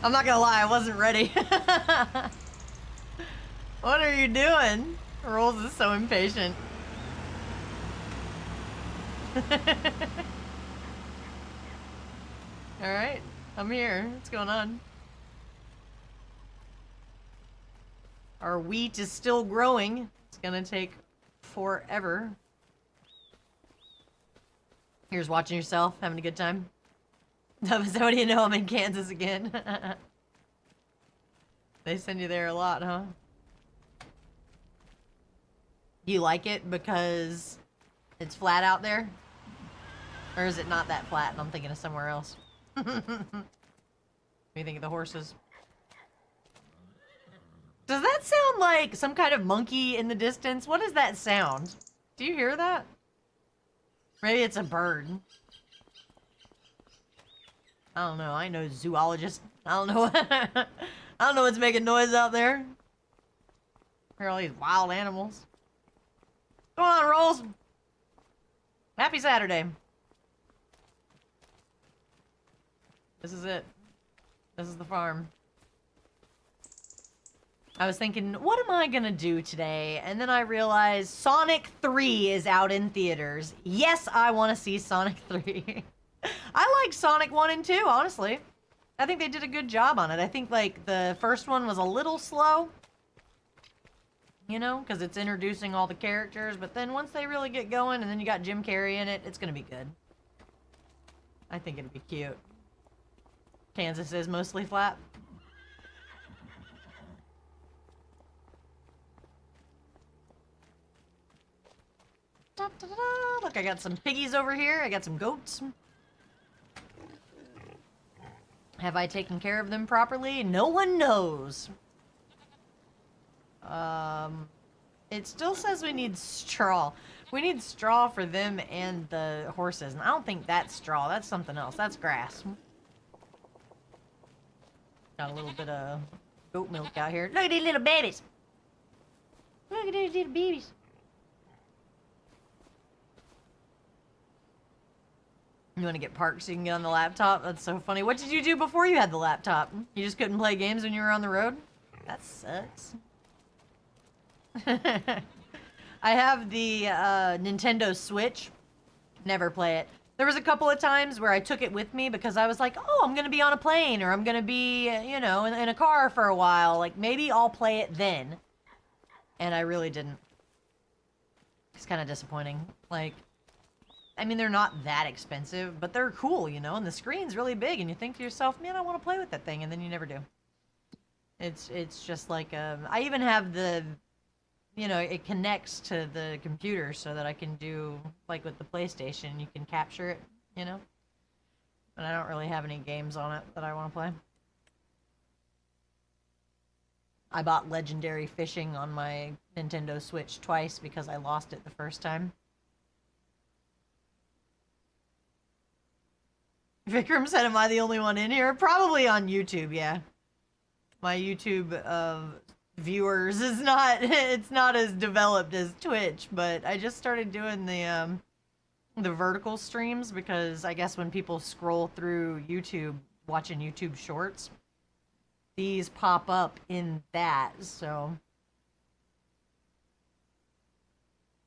I'm not gonna lie, I wasn't ready. What are you doing? Rolls is so impatient. Alright, I'm here. What's going on? Our wheat is still growing. It's gonna take forever. Here's watching yourself, having a good time. So what do you know? I'm in Kansas again. They send you there a lot, huh? Do you like it because it's flat out there? Or is it not that flat and I'm thinking of somewhere else? What do you think of the horses? Does that sound like some kind of monkey in the distance? What is that sound? Do you hear that? Maybe it's a bird. I don't know. I ain't no zoologist. I don't know. I don't know what's making noise out there. Hear all these wild animals. What's going on, Rolls? Happy Saturday. This is it. This is the farm. I was thinking, what am I gonna do today? And then I realized Sonic 3 is out in theaters. Yes, I want to see Sonic 3. I like Sonic 1 and 2, honestly. I think they did a good job on it. I think, like, the first one was a little slow. You know, because it's introducing all the characters. But then once they really get going, and then you got Jim Carrey in it, it's gonna be good. I think it'll be cute. Kansas is mostly flat. Da, da, da, da. Look, I got some piggies over here. I got some goats. Have I taken care of them properly? No one knows. It still says we need straw. We need straw for them and the horses. And I don't think that's straw. That's something else. That's grass. Got a little bit of goat milk out here. Look at these little babies. Look at these little babies. You want to get parked so you can get on the laptop? That's so funny. What did you do before you had the laptop? You just couldn't play games when you were on the road? That sucks. I have the Nintendo Switch. Never play it. There was a couple of times where I took it with me because I was like, oh, I'm going to be on a plane or I'm going to be, you know, in a car for a while. Like, maybe I'll play it then. And I really didn't. It's kind of disappointing. Like, I mean, they're not that expensive, but they're cool, you know, and the screen's really big, and you think to yourself, man, I want to play with that thing, and then you never do. It's just like, I even have the, you know, it connects to the computer so that I can do, like with the PlayStation, you can capture it, you know? But I don't really have any games on it that I want to play. I bought Legendary Fishing on my Nintendo Switch twice because I lost it the first time. Vikram said, am I the only one in here? Probably on YouTube, yeah. My YouTube viewers is not, it's not as developed as Twitch, but I just started doing the vertical streams because I guess when people scroll through YouTube, watching YouTube shorts, these pop up in that, so.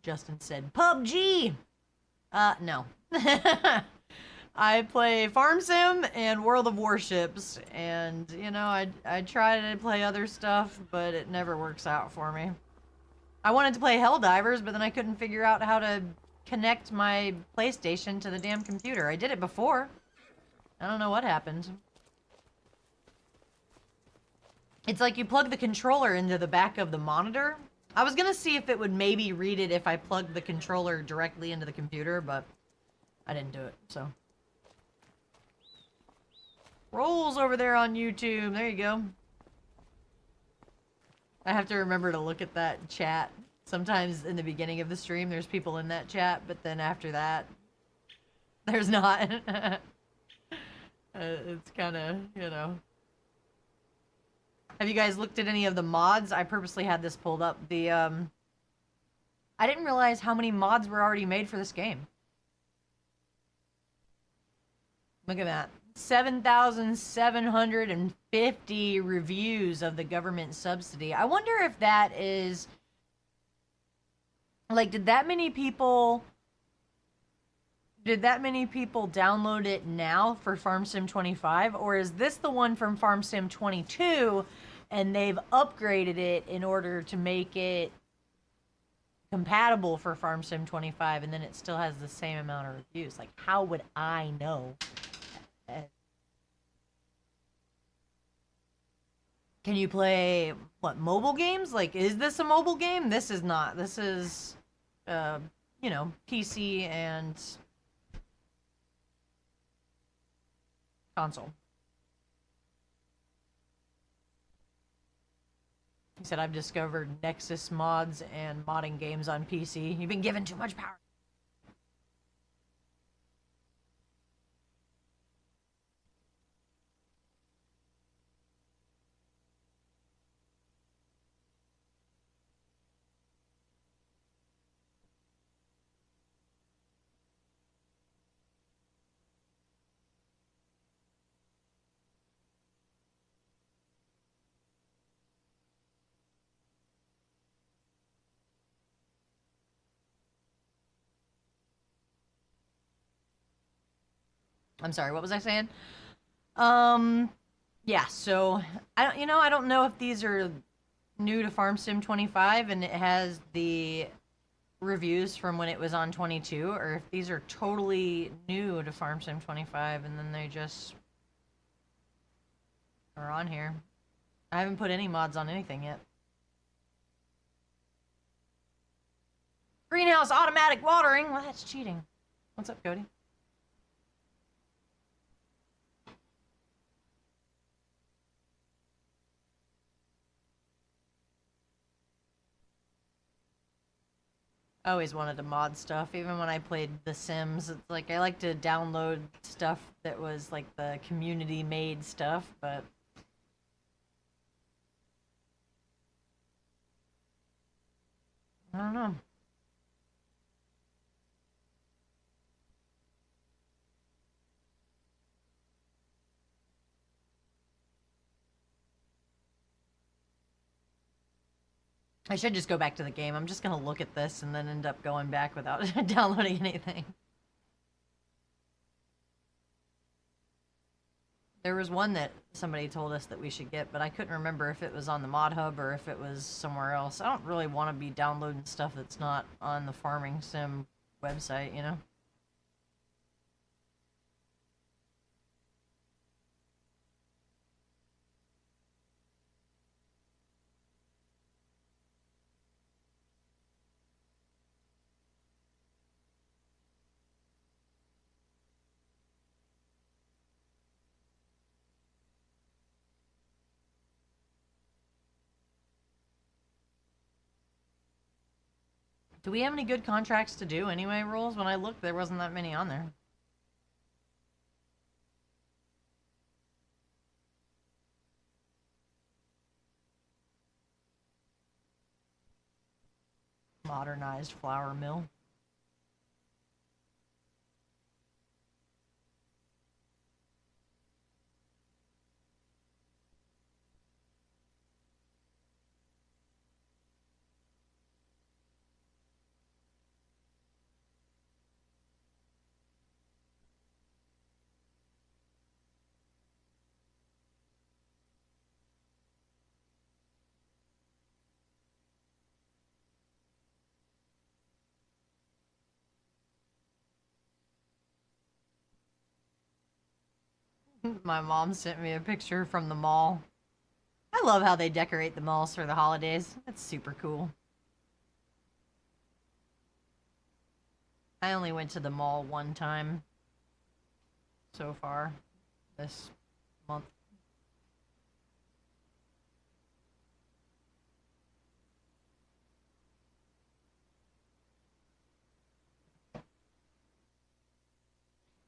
Justin said, PUBG! No. I play Farm Sim and World of Warships, and, you know, I try to play other stuff, but it never works out for me. I wanted to play Helldivers, but then I couldn't figure out how to connect my PlayStation to the damn computer. I did it before. I don't know what happened. It's like you plug the controller into the back of the monitor. I was gonna see if it would maybe read it if I plugged the controller directly into the computer, but I didn't do it, so. Rolls over there on YouTube. There you go. I have to remember to look at that chat. Sometimes in the beginning of the stream, there's people in that chat, but then after that, there's not. It's kind of, you know. Have you guys looked at any of the mods? I purposely had this pulled up. The, I didn't realize how many mods were already made for this game. Look at that. 7,750 reviews of the government subsidy. I wonder if that is like did that many people download it now for Farm Sim 25, or is this the one from Farm Sim 22 and they've upgraded it in order to make it compatible for Farm Sim 25 and then it still has the same amount of reviews? Like, how would I know? Can you play what, mobile games? Like, is this a mobile game? This is not. This is uh PC and console. He said, I've discovered Nexus mods and modding games on PC. You've been given too much power. I'm sorry, what was I saying? Um, yeah, so I don't know if these are new to Farm Sim 25 and it has the reviews from when it was on 22, or if these are totally new to Farm Sim 25 and then they just are on here. I haven't put any mods on anything yet. Greenhouse automatic watering. Well, that's cheating. What's up, Cody? I always wanted to mod stuff, even when I played The Sims. It's like I like to download stuff that was like the community made stuff, but I don't know. I should just go back to the game. I'm just gonna look at this and then end up going back without downloading anything. There was one that somebody told us that we should get, but I couldn't remember if it was on the Mod Hub or if it was somewhere else. I don't really want to be downloading stuff that's not on the Farming Sim website, you know? Do we have any good contracts to do anyway, Rules? When I looked, there wasn't that many on there. Modernized flour mill. My mom sent me a picture from the mall. I love how they decorate the malls for the holidays. That's super cool. I only went to the mall one time so far this month.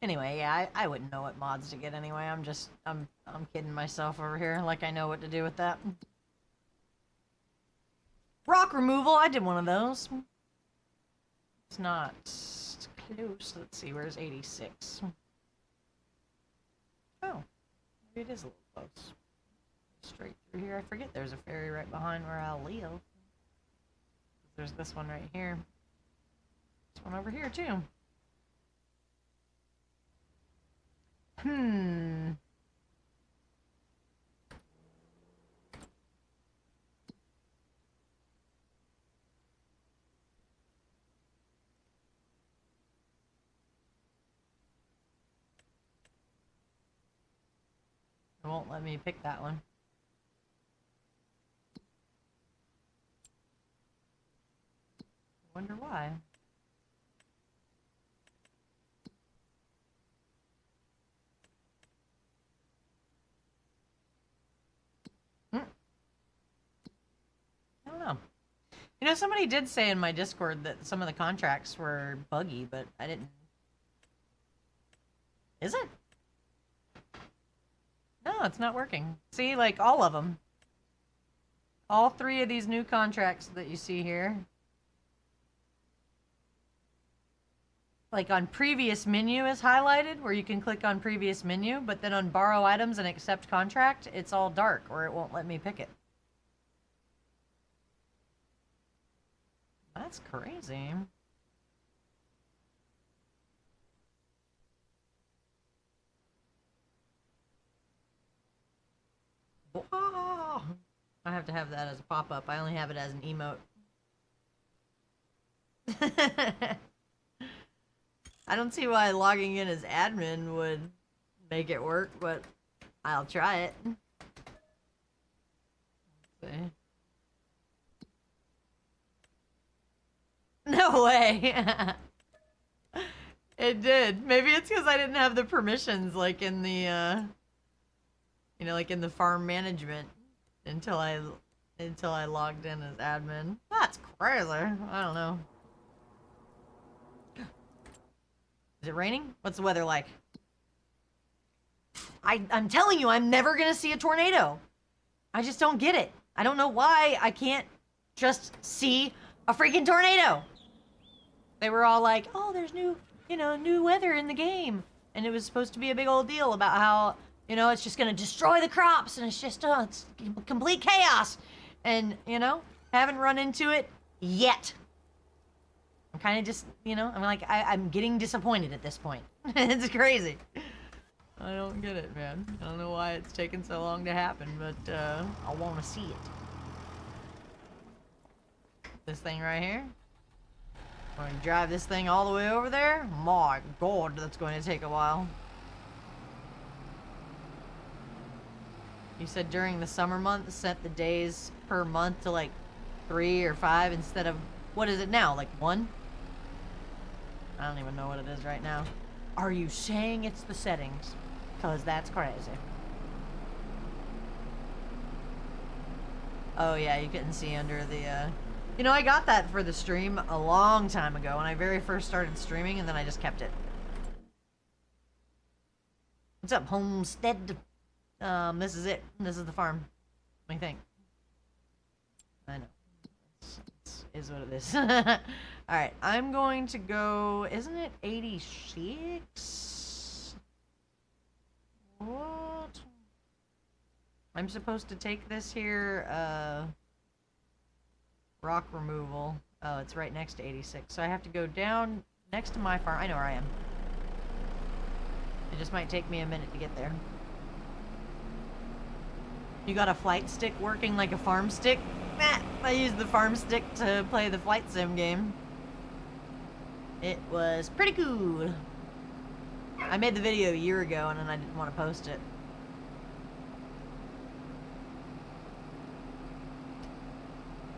Anyway, yeah, I wouldn't know what mods to get anyway. I'm kidding myself over here. Like I know what to do with that. Rock removal. I did one of those. It's not close. Let's see. Where's 86? Maybe it is a little close. Straight through here. I forget there's a ferry right behind where I live. There's this one right here. This one over here too. It won't let me pick that one. I wonder why. I don't know. You know, somebody did say in my Discord that some of the contracts were buggy, but I didn't. Is it? No, it's not working. See, like all of them. All 3 of these new contracts that you see here. Like on previous menu is highlighted where you can click on previous menu, but then on borrow items and accept contract, it's all dark or it won't let me pick it. That's crazy. Whoa. I have to have that as a pop-up. I only have it as an emote. I don't see why logging in as admin would make it work, but I'll try it. Let's see. No way. It did. Maybe it's because I didn't have the permissions like in the you know, like in the farm management until I logged in as admin. That's crazy. I don't know. Is it raining? What's the weather like? I'm telling you, I'm never gonna see a tornado. I just don't get it. I don't know why I can't just see a freaking tornado. They were all like, oh, there's new weather in the game. And it was supposed to be a big old deal about how, you know, it's just gonna destroy the crops and it's just, it's complete chaos. And, you know, haven't run into it yet. I'm kind of just, you know, I'm like, I'm getting disappointed at this point. It's crazy. I don't get it, man. I don't know why it's taken so long to happen, but I want to see it. This thing right here. I'm going to drive this thing all the way over there. My God, that's going to take a while. You said during the summer months, set the days per month to like 3 or 5 instead of, what is it now, like 1? I don't even know what it is right now. Are you saying it's the settings? Because that's crazy. Oh yeah, you couldn't see under the, You know, I got that for the stream a long time ago when I very first started streaming, and then I just kept it. What's up, Homestead? This is it. This is the farm. What do you think? I know. It is what it is. Alright, I'm going to go... Isn't it 86? What? I'm supposed to take this here, rock removal. Oh, it's right next to 86. So I have to go down next to my farm. I know where I am. It just might take me a minute to get there. You got a flight stick working like a farm stick? Nah, I used the farm stick to play the flight sim game. It was pretty cool. I made the video a year ago and then I didn't want to post it.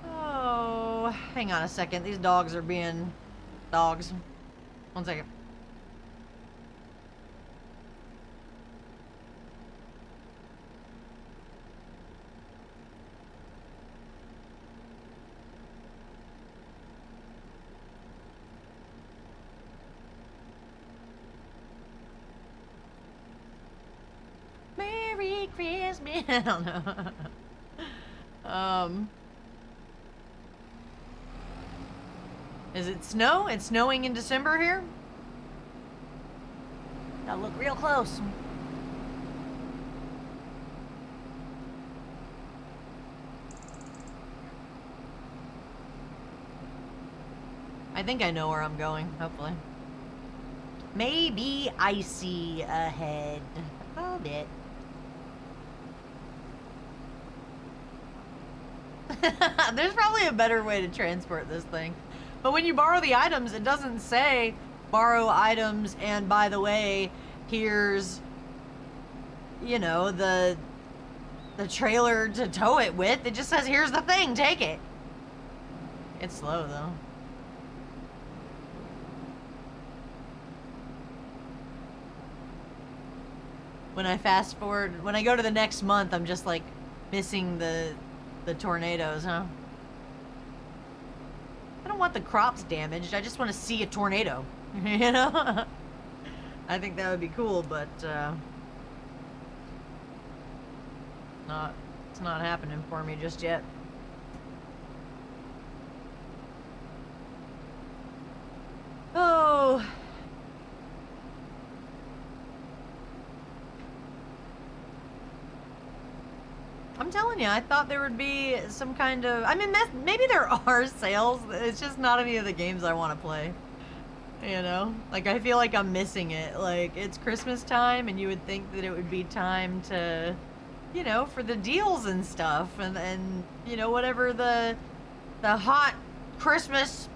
Oh, hang on a second. These dogs are being dogs. 1 second. Merry Christmas. I don't know. Is it snow? It's snowing in December here? Gotta look real close. I think I know where I'm going, hopefully. Maybe icy ahead. A bit. There's probably a better way to transport this thing. But when you borrow the items, it doesn't say borrow items and by the way, here's, you know, the trailer to tow it with. It just says here's the thing, take it. It's slow though. When I fast forward, when I go to the next month, I'm just like missing the tornadoes, huh? I don't want the crops damaged. I just want to see a tornado, you know? I think that would be cool, but it's not happening for me just yet. Oh. I'm telling you, I thought there would be some kind of... I mean, maybe there are sales. It's just not any of the games I want to play. You know? Like, I feel like I'm missing it. Like, it's Christmas time, and you would think that it would be time to, you know, for the deals and stuff. And you know, whatever the hot Christmas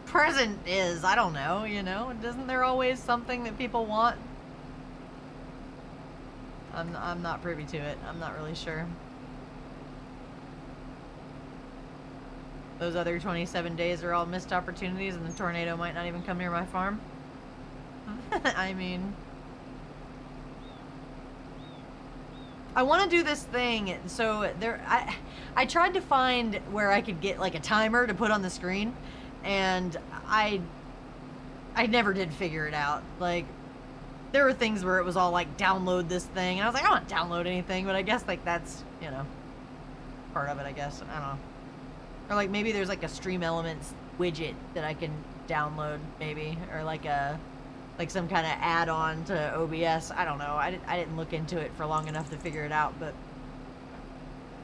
present is. I don't know, you know? Isn't there always something that people want? I'm not privy to it. I'm not really sure. Those other 27 days are all missed opportunities and the tornado might not even come near my farm. I mean... I want to do this thing, so I tried to find where I could get like a timer to put on the screen, and I never did figure it out. Like, there were things where it was all like, download this thing, and I was like, I don't want to download anything, but I guess like that's, you know, part of it, I guess. I don't know. Or like maybe there's like a Stream Elements widget that I can download, maybe, or like some kind of add-on to OBS. I don't know. I didn't look into it for long enough to figure it out, but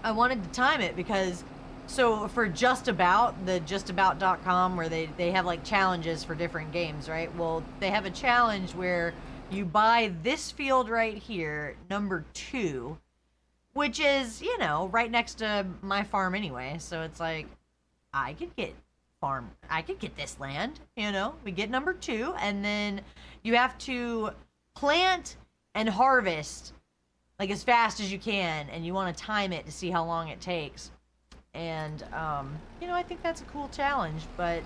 I wanted to time it because, so for Just About, the justabout.com, where they have like challenges for different games, right? Well, they have a challenge where you buy this field right here, number 2, which is, you know, right next to my farm anyway. So it's like, I could get this land, you know? We get number 2, and then you have to plant and harvest like as fast as you can, and you want to time it to see how long it takes. And, you know, I think that's a cool challenge, but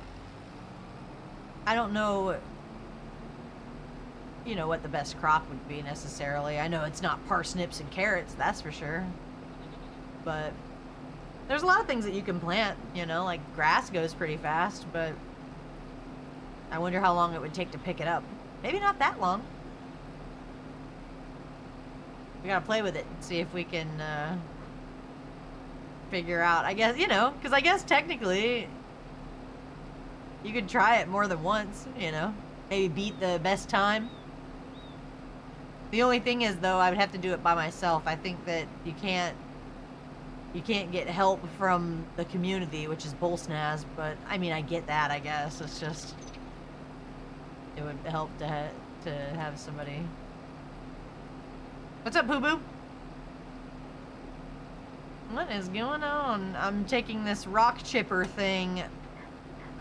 I don't know, you know, what the best crop would be necessarily. I know it's not parsnips and carrots, that's for sure. But there's a lot of things that you can plant, you know, like grass goes pretty fast, but I wonder how long it would take to pick it up. Maybe not that long. We gotta play with it and see if we can figure out, I guess, you know, because I guess technically you could try it more than once, you know, maybe beat the best time. The only thing is, though, I would have to do it by myself. I think that you can't get help from the community, which is bullsnaz, but I mean, I get that, I guess. It's just, it would help to have somebody. What's up, Poo Boo? What is going on? I'm taking this rock chipper thing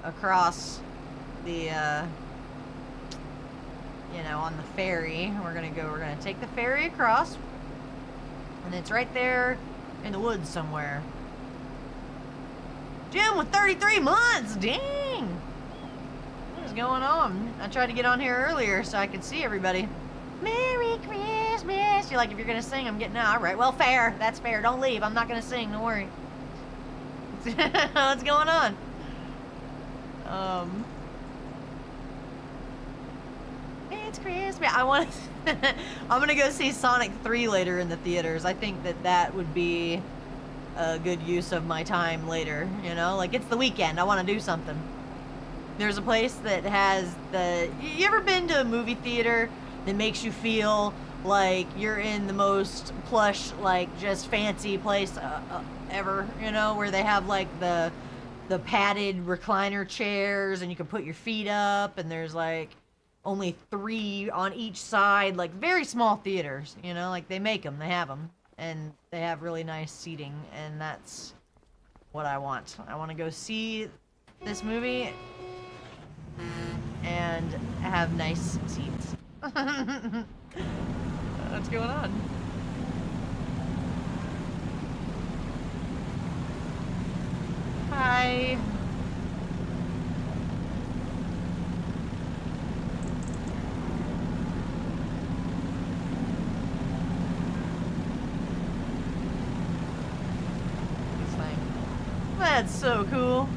across the, you know, on the ferry. We're gonna take the ferry across, and it's right there in the woods somewhere. Jim with 33 months, dang! What is going on? I tried to get on here earlier so I could see everybody. Merry Christmas! You're like, if you're gonna sing, I'm getting out. Alright, well, fair. That's fair. Don't leave. I'm not gonna sing, don't worry. What's going on? It's Christmas. I'm gonna go see Sonic 3 later in the theaters. I think that would be a good use of my time later, you know? Like, it's the weekend. I want to do something. There's a place that has you ever been to a movie theater that makes you feel like you're in the most plush, like, just fancy place ever, you know? Where they have, like, the the padded recliner chairs, and you can put your feet up, and there's like only 3 on each side, like very small theaters, you know, like they make them, they have them, and they have really nice seating, and that's what I want. I want to go see this movie and have nice seats. What's going on? Hi. That's so cool.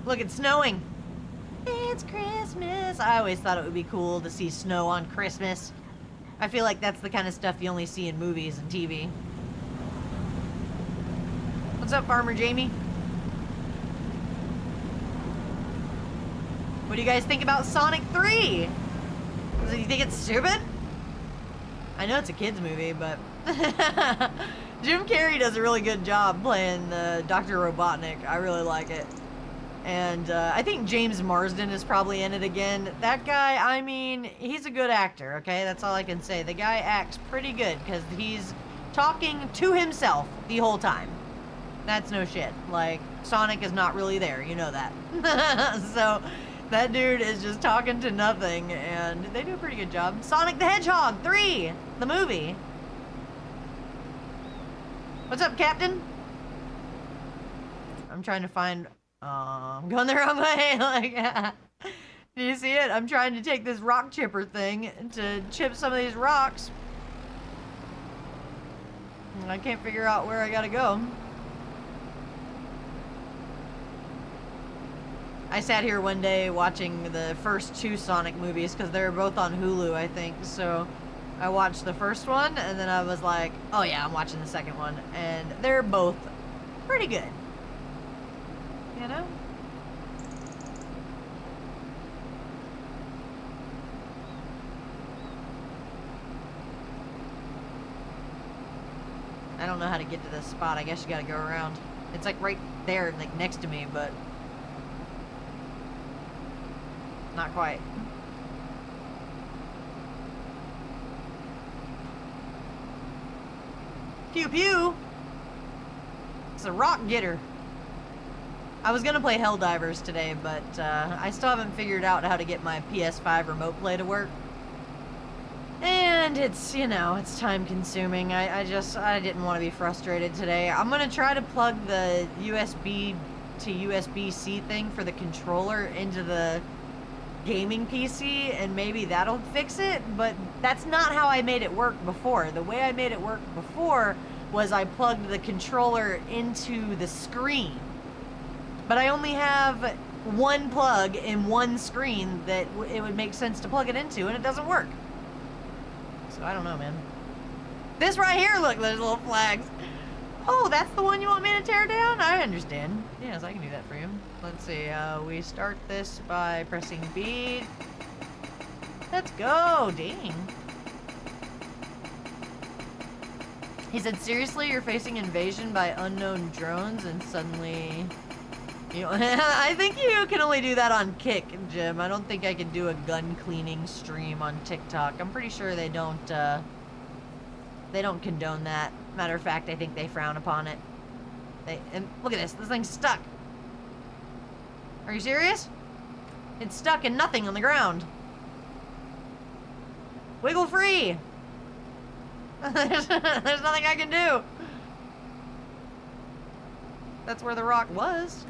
Look, it's snowing. It's Christmas. I always thought it would be cool to see snow on Christmas. I feel like that's the kind of stuff you only see in movies and TV. What's up, Farmer Jamie? What do you guys think about Sonic 3? Do you think it's stupid? I know it's a kid's movie, but Jim Carrey does a really good job playing Dr. Robotnik. I really like it. And I think James Marsden is probably in it again. That guy, I mean, he's a good actor, okay? That's all I can say. The guy acts pretty good because he's talking to himself the whole time. That's no shit. Like, Sonic is not really there, you know that. So, that dude is just talking to nothing, and they do a pretty good job. Sonic the Hedgehog 3, the movie. What's up, Captain? I'm trying to find... I'm going the wrong way. Like, do you see it? I'm trying to take this rock chipper thing to chip some of these rocks. And I can't figure out where I gotta go. I sat here one day watching the first 2 Sonic movies because they were both on Hulu, I think. So I watched the first one, and then I was like, oh yeah, I'm watching the second one. And they're both pretty good. You know? I don't know how to get to this spot. I guess you gotta go around. It's like right there, like next to me, but not quite. Pew pew! It's a rock getter. I was gonna play Helldivers today, but I still haven't figured out how to get my PS5 remote play to work. And it's, you know, it's time consuming. I didn't want to be frustrated today. I'm gonna try to plug the USB to USB-C thing for the controller into the gaming PC, and maybe that'll fix it, but that's not how I made it work before. The way I made it work before was I plugged the controller into the screen. But I only have one plug in one screen that it would make sense to plug it into, and it doesn't work. So I don't know, man. This right here, look, there's little flags. Oh, that's the one you want me to tear down? I understand. Yes, I can do that for you. Let's see, we start this by pressing B. Let's go, dang. He said, seriously, you're facing invasion by unknown drones and suddenly... You know, I think you can only do that on Kick, Jim. I don't think I can do a gun cleaning stream on TikTok. I'm pretty sure they don't condone that. Matter of fact, I think they frown upon it. And look at this thing's stuck. Are you serious? It's stuck in nothing on the ground. Wiggle free. There's nothing I can do. That's where the rock was.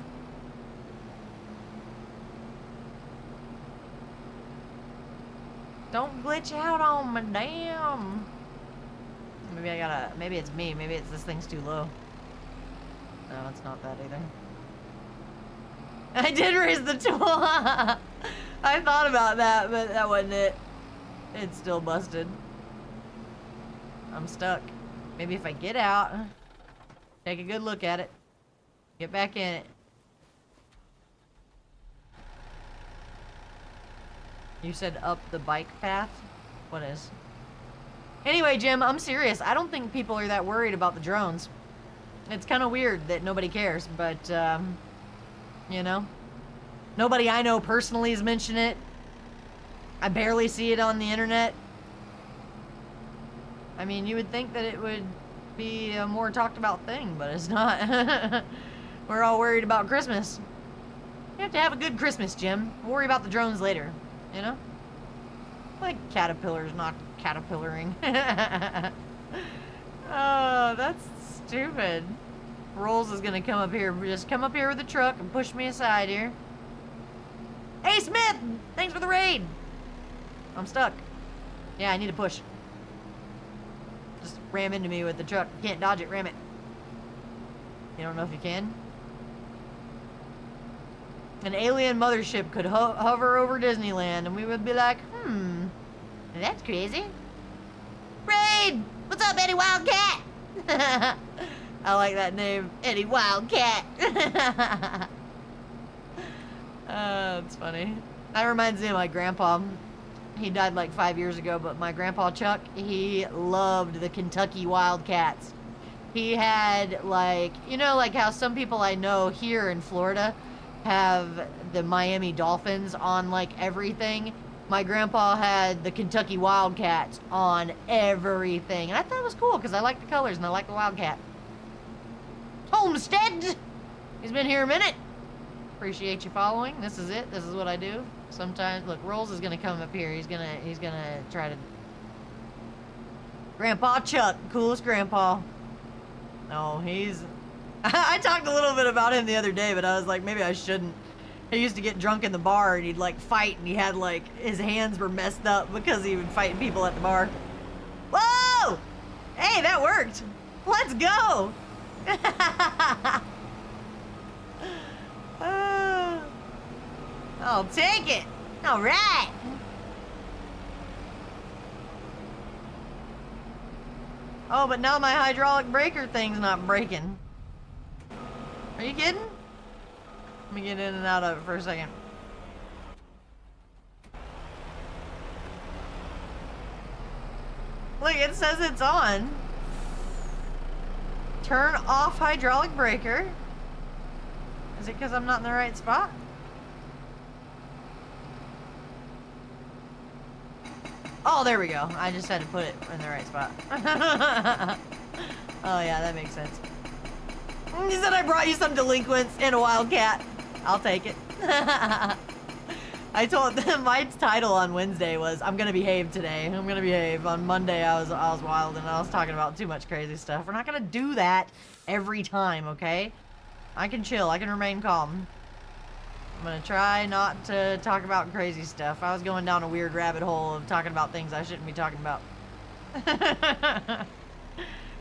Don't glitch out on me, damn. Maybe it's me. Maybe it's this thing's too low. No, it's not that either. I did raise the tool. I thought about that, but that wasn't it. It's still busted. I'm stuck. Maybe if I get out, take a good look at it, get back in it. You said up the bike path? What is? Anyway, Jim, I'm serious. I don't think people are that worried about the drones. It's kind of weird that nobody cares, but, you know, nobody I know personally has mentioned it. I barely see it on the internet. I mean, you would think that it would be a more talked about thing, but it's not. We're all worried about Christmas. You have to have a good Christmas, Jim. We'll worry about the drones later, you know? Like caterpillars not caterpillaring. Oh, that's stupid. Rolls is gonna come up here. Just come up here with the truck and push me aside here. Hey, Smith! Thanks for the raid! I'm stuck. Yeah, I need to push. Just ram into me with the truck. Can't dodge it, ram it. You don't know if you can? An alien mothership could hover over Disneyland and we would be like, that's crazy. Raid! What's up, Eddie Wildcat? I like that name, Eddie Wildcat. That's funny. That reminds me of my grandpa. He died like 5 years ago, but my grandpa Chuck, he loved the Kentucky Wildcats. He had like, you know, like how some people I know here in Florida have the Miami Dolphins on like everything. My grandpa had the Kentucky Wildcats on everything. And I thought it was cool because I like the colors and I like the Wildcat. Homestead! He's been here a minute. Appreciate you following. This is it. This is what I do. Sometimes, look, Rolls is gonna come up here. He's gonna try to. Grandpa Chuck, coolest grandpa. No, he's. I talked a little bit about him the other day, but I was like, maybe I shouldn't. He used to get drunk in the bar and he'd like fight, and he had like his hands were messed up because he would fight people at the bar. Whoa! Hey, that worked. Let's go. I'll take it. All right. Oh, but now my hydraulic breaker thing's not breaking. Are you kidding? Let me get in and out of it for a second. Look, it says it's on. Turn off hydraulic breaker. Is it because I'm not in the right spot? Oh, there we go. I just had to put it in the right spot. Oh, yeah, that makes sense. He said I brought you some delinquents and a wildcat. I'll take it. I told them my title on Wednesday was I'm gonna behave today. I'm gonna behave. On Monday I was wild and I was talking about too much crazy stuff. We're not gonna do that every time, okay? I can chill. I can remain calm. I'm gonna try not to talk about crazy stuff. I was going down a weird rabbit hole of talking about things I shouldn't be talking about.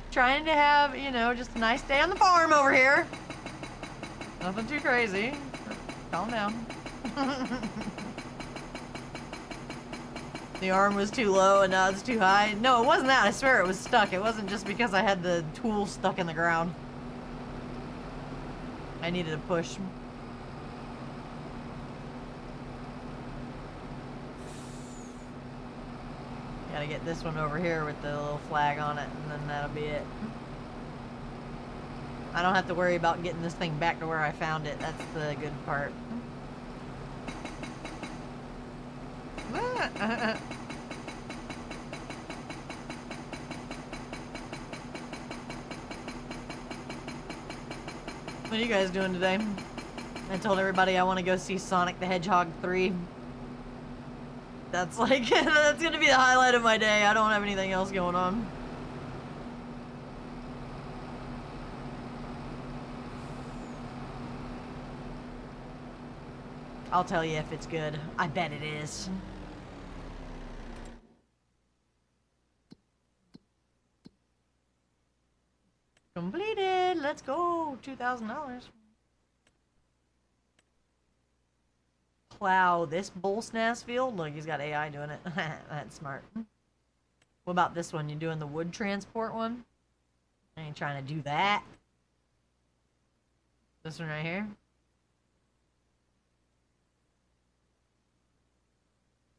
Trying to have, you know, just a nice day on the farm over here. Nothing too crazy. Calm down. The arm was too low and now it's too high. No, it wasn't that. I swear it was stuck. It wasn't just because I had the tool stuck in the ground. I needed a push. Gotta get this one over here with the little flag on it, and then that'll be it. I don't have to worry about getting this thing back to where I found it. That's the good part. What are you guys doing today? I told everybody I want to go see Sonic the Hedgehog 3. That's like, that's gonna be the highlight of my day. I don't have anything else going on. I'll tell you if it's good. I bet it is. Completed. Let's go. $2,000. Plow this bull snass field. Look, he's got AI doing it. That's smart. What about this one? You doing the wood transport one? I ain't trying to do that. This one right here.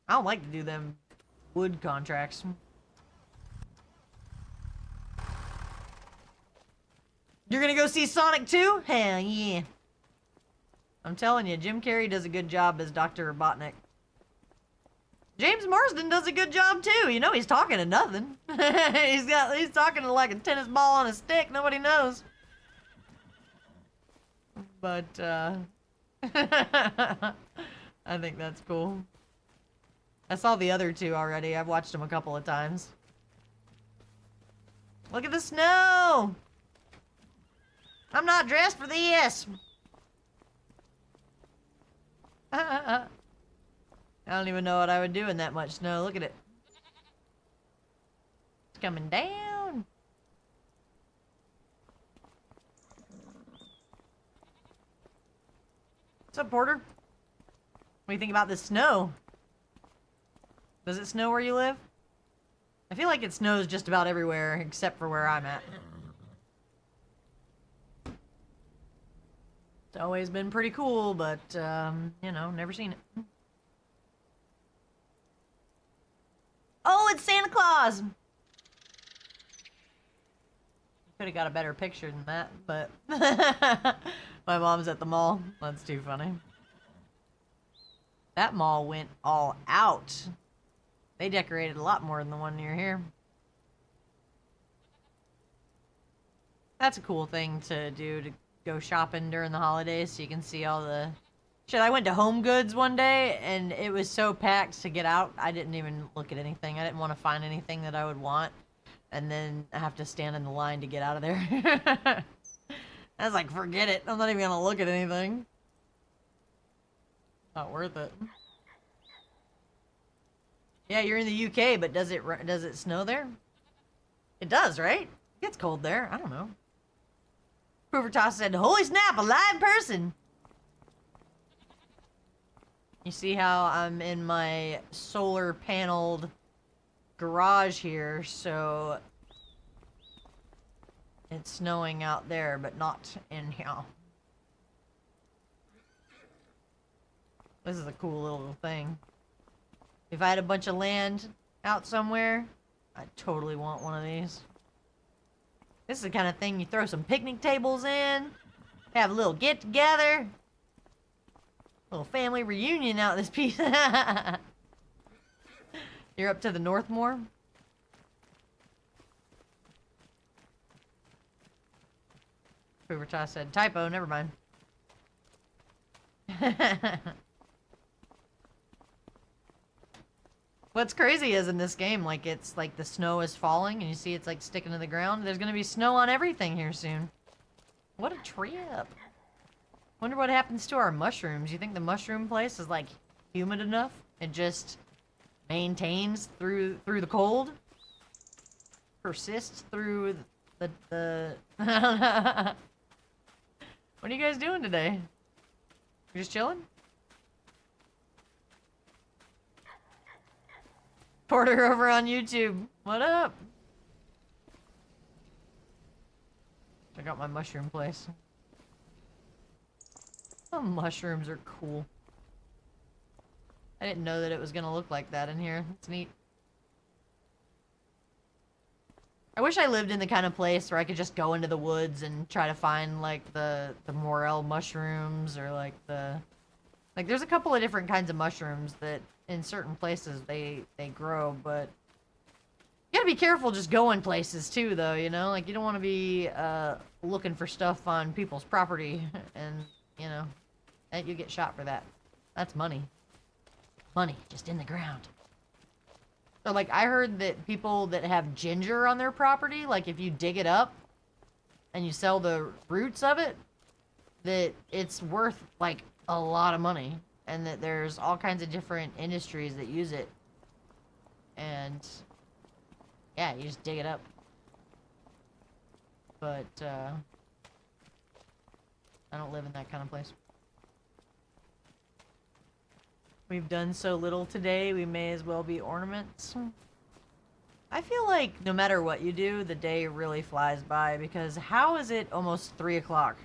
I don't like to do them wood contracts. You're gonna go see Sonic 2? Hell yeah. I'm telling you, Jim Carrey does a good job as Dr. Robotnik. James Marsden does a good job too. You know, he's talking to nothing. he's talking to like a tennis ball on a stick. Nobody knows. But I think that's cool. I saw the other two already. I've watched them a couple of times. Look at the snow. I'm not dressed for this. I don't even know what I would do in that much snow. Look at it. It's coming down. What's up, Porter? What do you think about this snow? Does it snow where you live? I feel like it snows just about everywhere except for where I'm at. It's always been pretty cool, but, you know, never seen it. Oh, it's Santa Claus! Could have got a better picture than that, but my mom's at the mall. That's too funny. That mall went all out. They decorated a lot more than the one near here. That's a cool thing to do, to go shopping during the holidays so you can see all the shit. I went to Home Goods one day and it was so packed to get out. I didn't even look at anything. I didn't want to find anything that I would want and then I have to stand in the line to get out of there. I was like, forget it. I'm not even gonna look at anything. Not worth it. Yeah, you're in the UK, but does it snow there? It does, right? It gets cold there. I don't know. Hoovertoss said, holy snap, a live person! You see how I'm in my solar paneled garage here, so it's snowing out there, but not in here. This is a cool little thing. If I had a bunch of land out somewhere, I totally want one of these. This is the kind of thing you throw some picnic tables in, have a little get-together, little family reunion out this piece. You're up to the north more? Hoovertoss said, typo, never mind. What's crazy is in this game, like, it's like the snow is falling and you see it's like sticking to the ground. There's gonna be snow on everything here soon. What a trip. Wonder what happens to our mushrooms. You think the mushroom place is like humid enough? It just maintains through the cold? Persists through the What are you guys doing today? You're just chilling? Porter over on YouTube. What up? Check out my mushroom place. Oh, mushrooms are cool. I didn't know that it was gonna look like that in here. It's neat. I wish I lived in the kind of place where I could just go into the woods and try to find like the morel mushrooms or like there's a couple of different kinds of mushrooms that in certain places they grow, but you gotta be careful just going places too, though, you know? Like, you don't want to be looking for stuff on people's property and, you know, and you get shot for that. That's money. Money just in the ground. So, like, I heard that people that have ginger on their property, like, if you dig it up and you sell the roots of it, that it's worth, like, a lot of money. And that there's all kinds of different industries that use it. And yeah, you just dig it up. But I don't live in that kind of place. We've done so little today, we may as well be ornaments. I feel like no matter what you do, the day really flies by, because how is it almost 3 o'clock?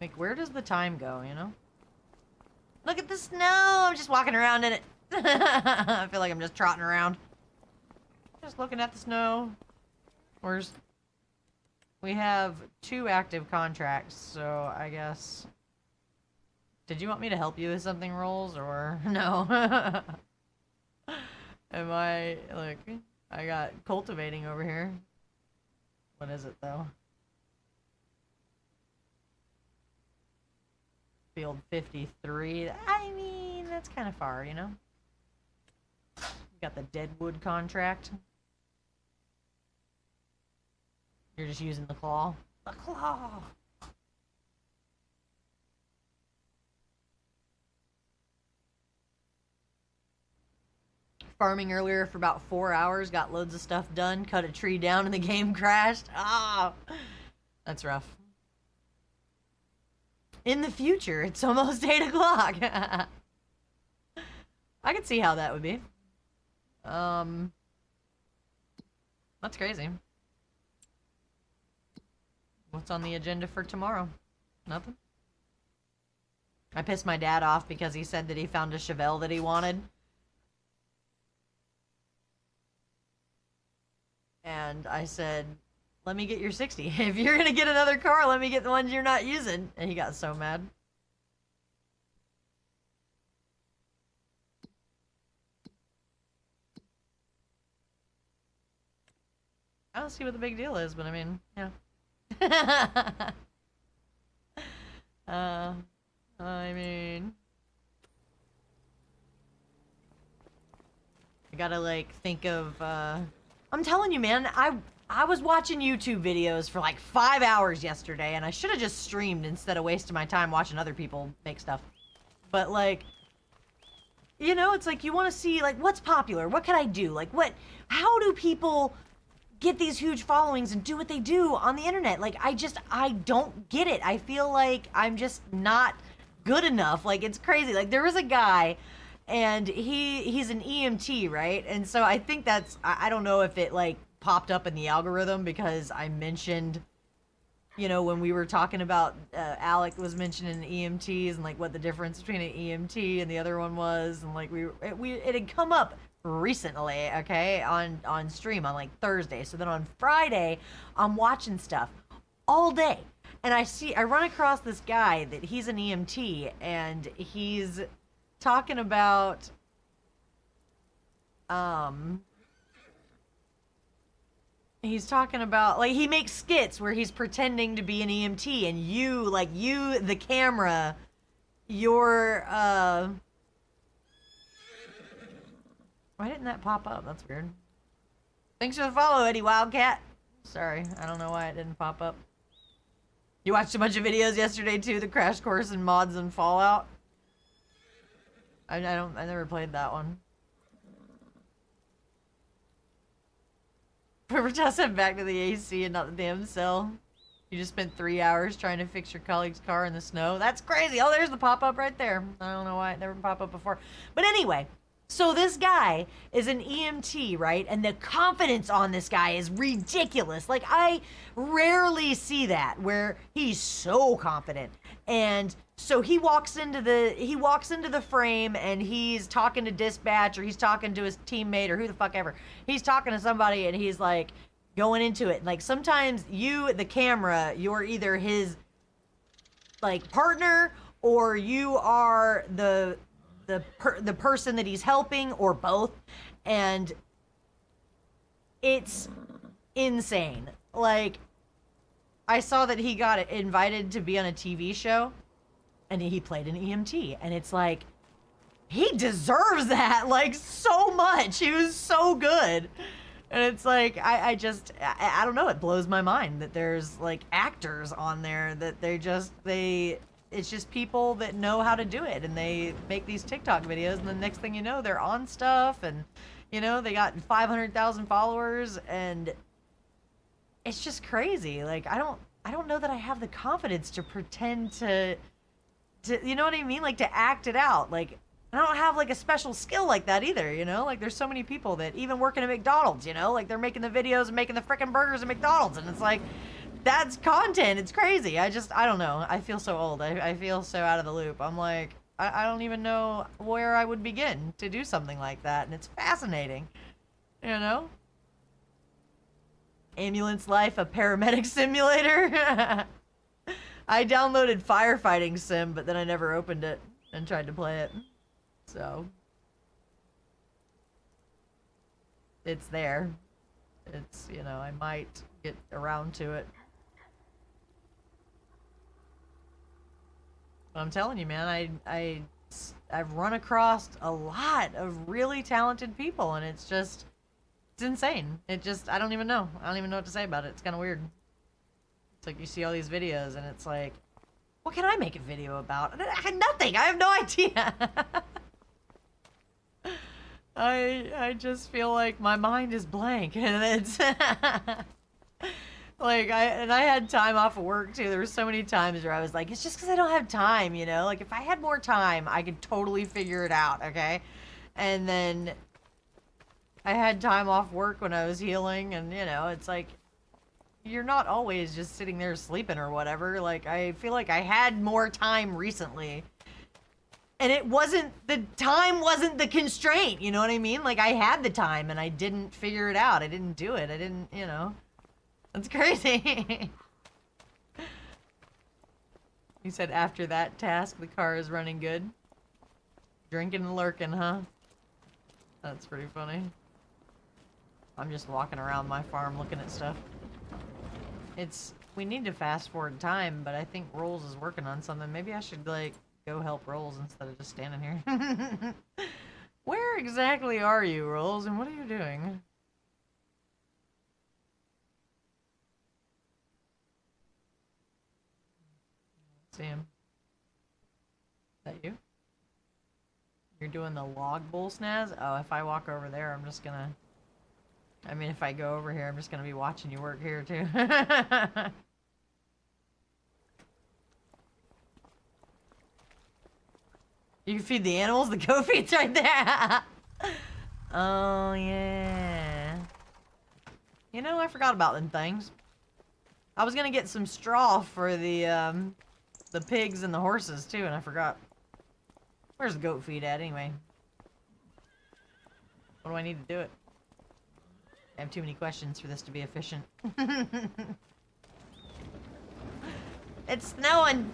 Like, where does the time go, you know? Look at the snow! I'm just walking around in it. I feel like I'm just trotting around. Just looking at the snow. Where's We have 2 active contracts, so I guess... Did you want me to help you with something, Rolls, or no? Am I... Look, I got cultivating over here. What is it, though? Field 53. I mean, that's kind of far, you know? Got the Deadwood contract. You're just using the claw. The claw! Farming earlier for about 4 hours, got loads of stuff done, cut a tree down and the game crashed. Ah! That's rough. In the future, it's almost 8 o'clock. I could see how that would be. That's crazy. What's on the agenda for tomorrow? Nothing? I pissed my dad off because he said that he found a Chevelle that he wanted. And I said, let me get your 60. If you're gonna get another car, let me get the ones you're not using. And he got so mad. I don't see what the big deal is, but I mean, yeah. I mean, I gotta like think of, I'm telling you, man, I was watching YouTube videos for like 5 hours yesterday, and I should have just streamed instead of wasting my time watching other people make stuff. But like, you know, it's like you want to see like what's popular, what can I do, like how do people get these huge followings and do what they do on the internet? Like I don't get it. I feel like I'm just not good enough. Like it's crazy. Like there was a guy, and he's an EMT, right? And so I think that's, I don't know if it like popped up in the algorithm because I mentioned, you know, when we were talking about, Alec was mentioning EMTs and like what the difference between an EMT and the other one was, and like it had come up recently, okay, on stream on like Thursday. So then on Friday, I'm watching stuff all day, and I run across this guy that he's an EMT, and he's talking about like he makes skits where he's pretending to be an EMT, and you the camera, you're why didn't that pop up? That's weird. Thanks for the follow, Eddie Wildcat. Sorry, I don't know why it didn't pop up. You watched a bunch of videos yesterday too, the crash course in mods and Fallout. I never played that one. Just head back to the AC and not the damn cell. You just spent 3 hours trying to fix your colleague's car in the snow. That's crazy. Oh, there's the pop-up right there. I don't know why it never popped up before. But anyway, so this guy is an EMT, right? And the confidence on this guy is ridiculous. Like, I rarely see that where he's so confident. And so he walks into the frame, and he's talking to dispatch, or he's talking to his teammate, or who the fuck ever. He's talking to somebody, and he's like going into it. Like sometimes you, the camera, you're either his like partner, or you are the person that he's helping, or both. And it's insane. Like, I saw that he got invited to be on a TV show, and he played an EMT, and it's like, he deserves that, like, so much. He was so good. And it's like, I don't know, it blows my mind that there's like actors on there that it's just people that know how to do it, and they make these TikTok videos, and the next thing you know, they're on stuff, and you know, they got 500,000 followers, and it's just crazy. Like, I don't know that I have the confidence to pretend to you know what I mean? Like, to act it out. Like, I don't have like a special skill like that either, you know? Like, there's so many people that even working at McDonald's, you know? Like, they're making the videos and making the frickin' burgers at McDonald's, and it's like, that's content. It's crazy. I don't know. I feel so old. I feel so out of the loop. I'm like, I don't even know where I would begin to do something like that, and it's fascinating, you know? Ambulance Life, a paramedic simulator. I downloaded Firefighting Sim, but then I never opened it and tried to play it. So it's there. It's, you know, I might get around to it. But I'm telling you, man, I've run across a lot of really talented people, and it's just, it's insane. It just, I don't even know. I don't even know what to say about it. It's kind of weird. It's like you see all these videos, and it's like, what can I make a video about? Nothing. I have no idea. I just feel like my mind is blank, and it's like I had time off of work too. There were so many times where I was like, it's just because I don't have time, you know. Like if I had more time, I could totally figure it out, okay? And then I had time off work when I was healing, and you know, it's like you're not always just sitting there sleeping or whatever. Like I feel like I had more time recently. And it wasn't, the time wasn't the constraint, you know what I mean? Like, I had the time, and I didn't figure it out. I didn't do it. I didn't, you know. That's crazy. You said after that task, the car is running good. Drinking and lurking, huh? That's pretty funny. I'm just walking around my farm looking at stuff. It's, we need to fast forward time, but I think Rolz is working on something. Maybe I should, like, go help Rolz instead of just standing here. Where exactly are you, Rolz, and what are you doing? See him. Is that you? You're doing the log bull snaz? Oh, if I walk over there, I'm just gonna... I mean, if I go over here, I'm just gonna be watching you work here, too. You can feed the animals? The goat feed's right there! Oh, yeah. You know, I forgot about them things. I was gonna get some straw for the pigs and the horses, too, and I forgot. Where's the goat feed at, anyway? What do I need to do it? I have too many questions for this to be efficient. It's snowing!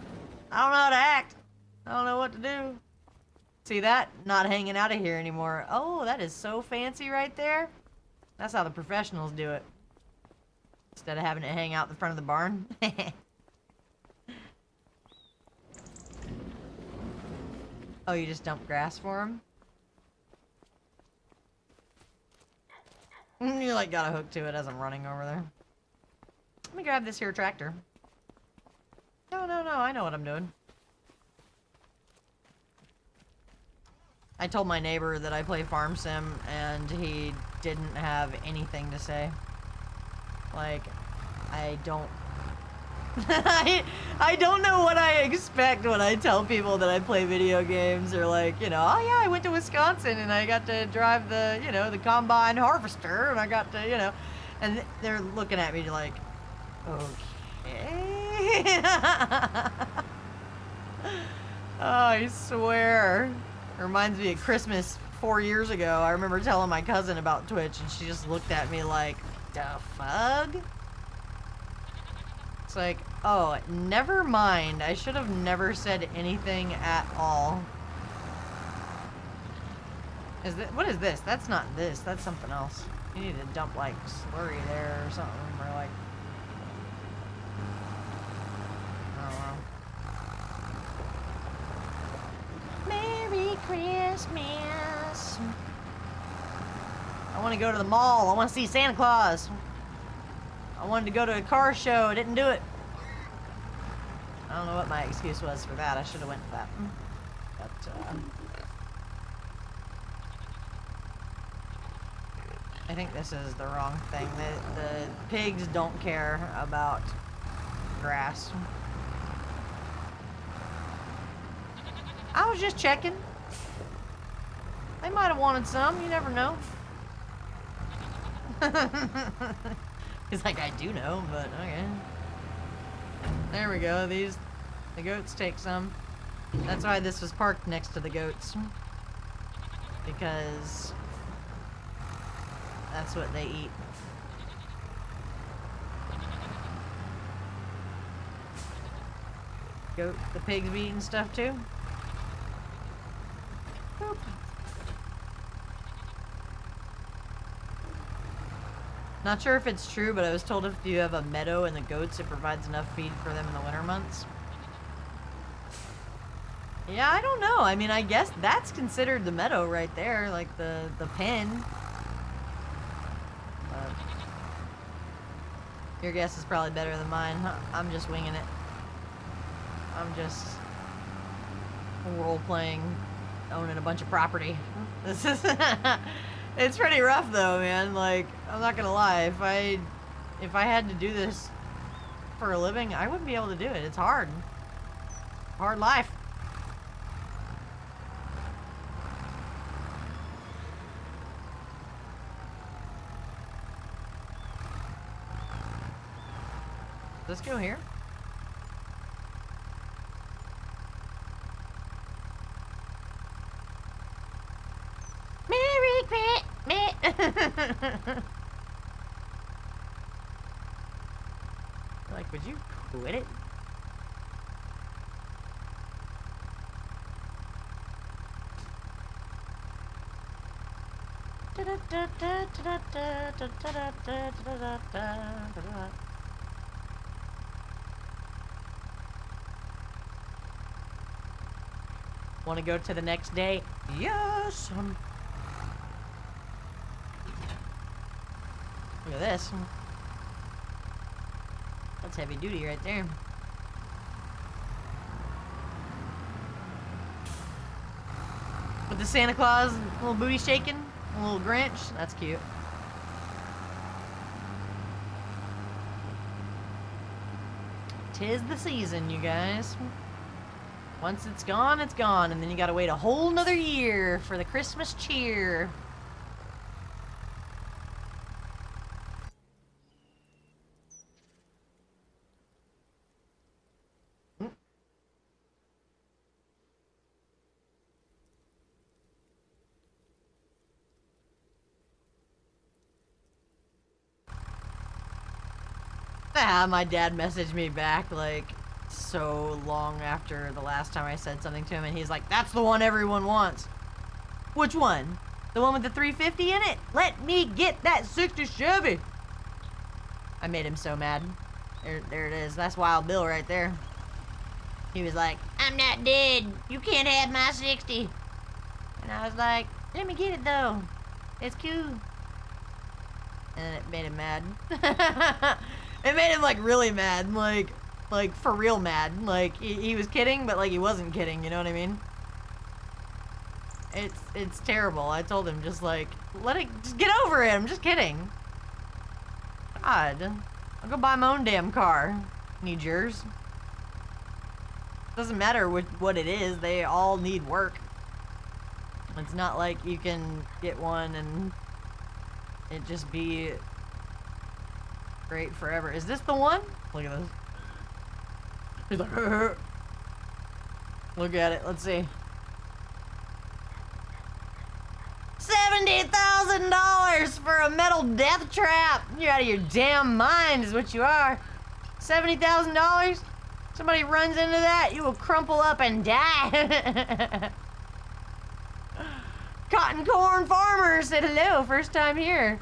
I don't know how to act. I don't know what to do. See that? Not hanging out of here anymore. Oh, that is so fancy right there. That's how the professionals do it. Instead of having it hang out the front of the barn. Oh, you just dump grass for them? You like got a hook to it as I'm running over there. Let me grab this here tractor. No, I know what I'm doing. I told my neighbor that I play Farm Sim, and he didn't have anything to say. Like, I don't... I don't know what I expect when I tell people that I play video games, or like, you know, oh yeah, I went to Wisconsin and I got to drive the, you know, the combine harvester, and I got to, you know, and they're looking at me like, okay. Oh, I swear. It reminds me of Christmas 4 years ago. I remember telling my cousin about Twitch, and she just looked at me like, the fuck? It's like, oh, never mind. I should have never said anything at all. Is that, what is this? That's not this. That's something else. You need to dump, like, slurry there or something, or like... Oh, well. Merry Christmas. I want to go to the mall. I want to see Santa Claus. I wanted to go to a car show. I didn't do it. I don't know what my excuse was for that. I should have went to that. But, I think this is the wrong thing. The pigs don't care about grass. I was just checking. They might have wanted some. You never know. He's like, I do know, but okay. There we go. The goats take some. That's why this was parked next to the goats. Because that's what they eat. the pigs be eating stuff too. Boop. Not sure if it's true, but I was told if you have a meadow and the goats, it provides enough feed for them in the winter months. Yeah, I don't know. I mean, I guess that's considered the meadow right there, like the pen. But your guess is probably better than mine. I'm just winging it. I'm just role-playing, owning a bunch of property. This is... It's pretty rough though, man. Like, I'm not gonna lie. If I had to do this for a living, I wouldn't be able to do it. It's hard. Hard life. Let's go here. Like, would you quit it? Want to go to the next day? Yes. Look at this. That's heavy duty right there. With the Santa Claus little booty shaking, a little Grinch. That's cute. Tis the season, you guys. Once it's gone, and then you gotta wait a whole nother year for the Christmas cheer. My dad messaged me back like so long after the last time I said something to him, and he's like, "That's the one everyone wants." Which one? The one with the 350 in it? Let me get that 60 Chevy. I made him so mad. There it is. That's Wild Bill right there. He was like, "I'm not dead. You can't have my 60. And I was like, "Let me get it though. It's cool." And it made him mad. It made him like really mad, like for real mad. Like he was kidding, but like he wasn't kidding. You know what I mean? It's terrible. I told him just like just get over it. I'm just kidding. God, I'll go buy my own damn car. Need yours? Doesn't matter what it is. They all need work. It's not like you can get one and it just be great forever. Is this the one? Look at this. He's like, look at it. Let's see. $70,000 for a metal death trap. You're out of your damn mind is what you are. $70,000? Somebody runs into that, you will crumple up and die. Cotton Corn Farmer said hello, first time here.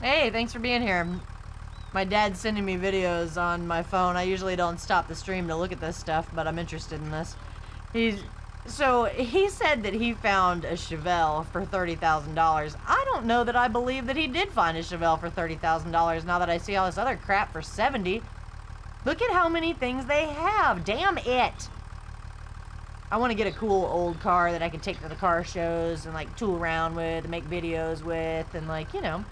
Hey, thanks for being here. My dad's sending me videos on my phone. I usually don't stop the stream to look at this stuff, but I'm interested in this. So he said that he found a Chevelle for $30,000. I don't know that I believe that he did find a Chevelle for $30,000 now that I see all this other crap for 70. Look at how many things they have. Damn it. I want to get a cool old car that I can take to the car shows and like tool around with and make videos with and like, you know.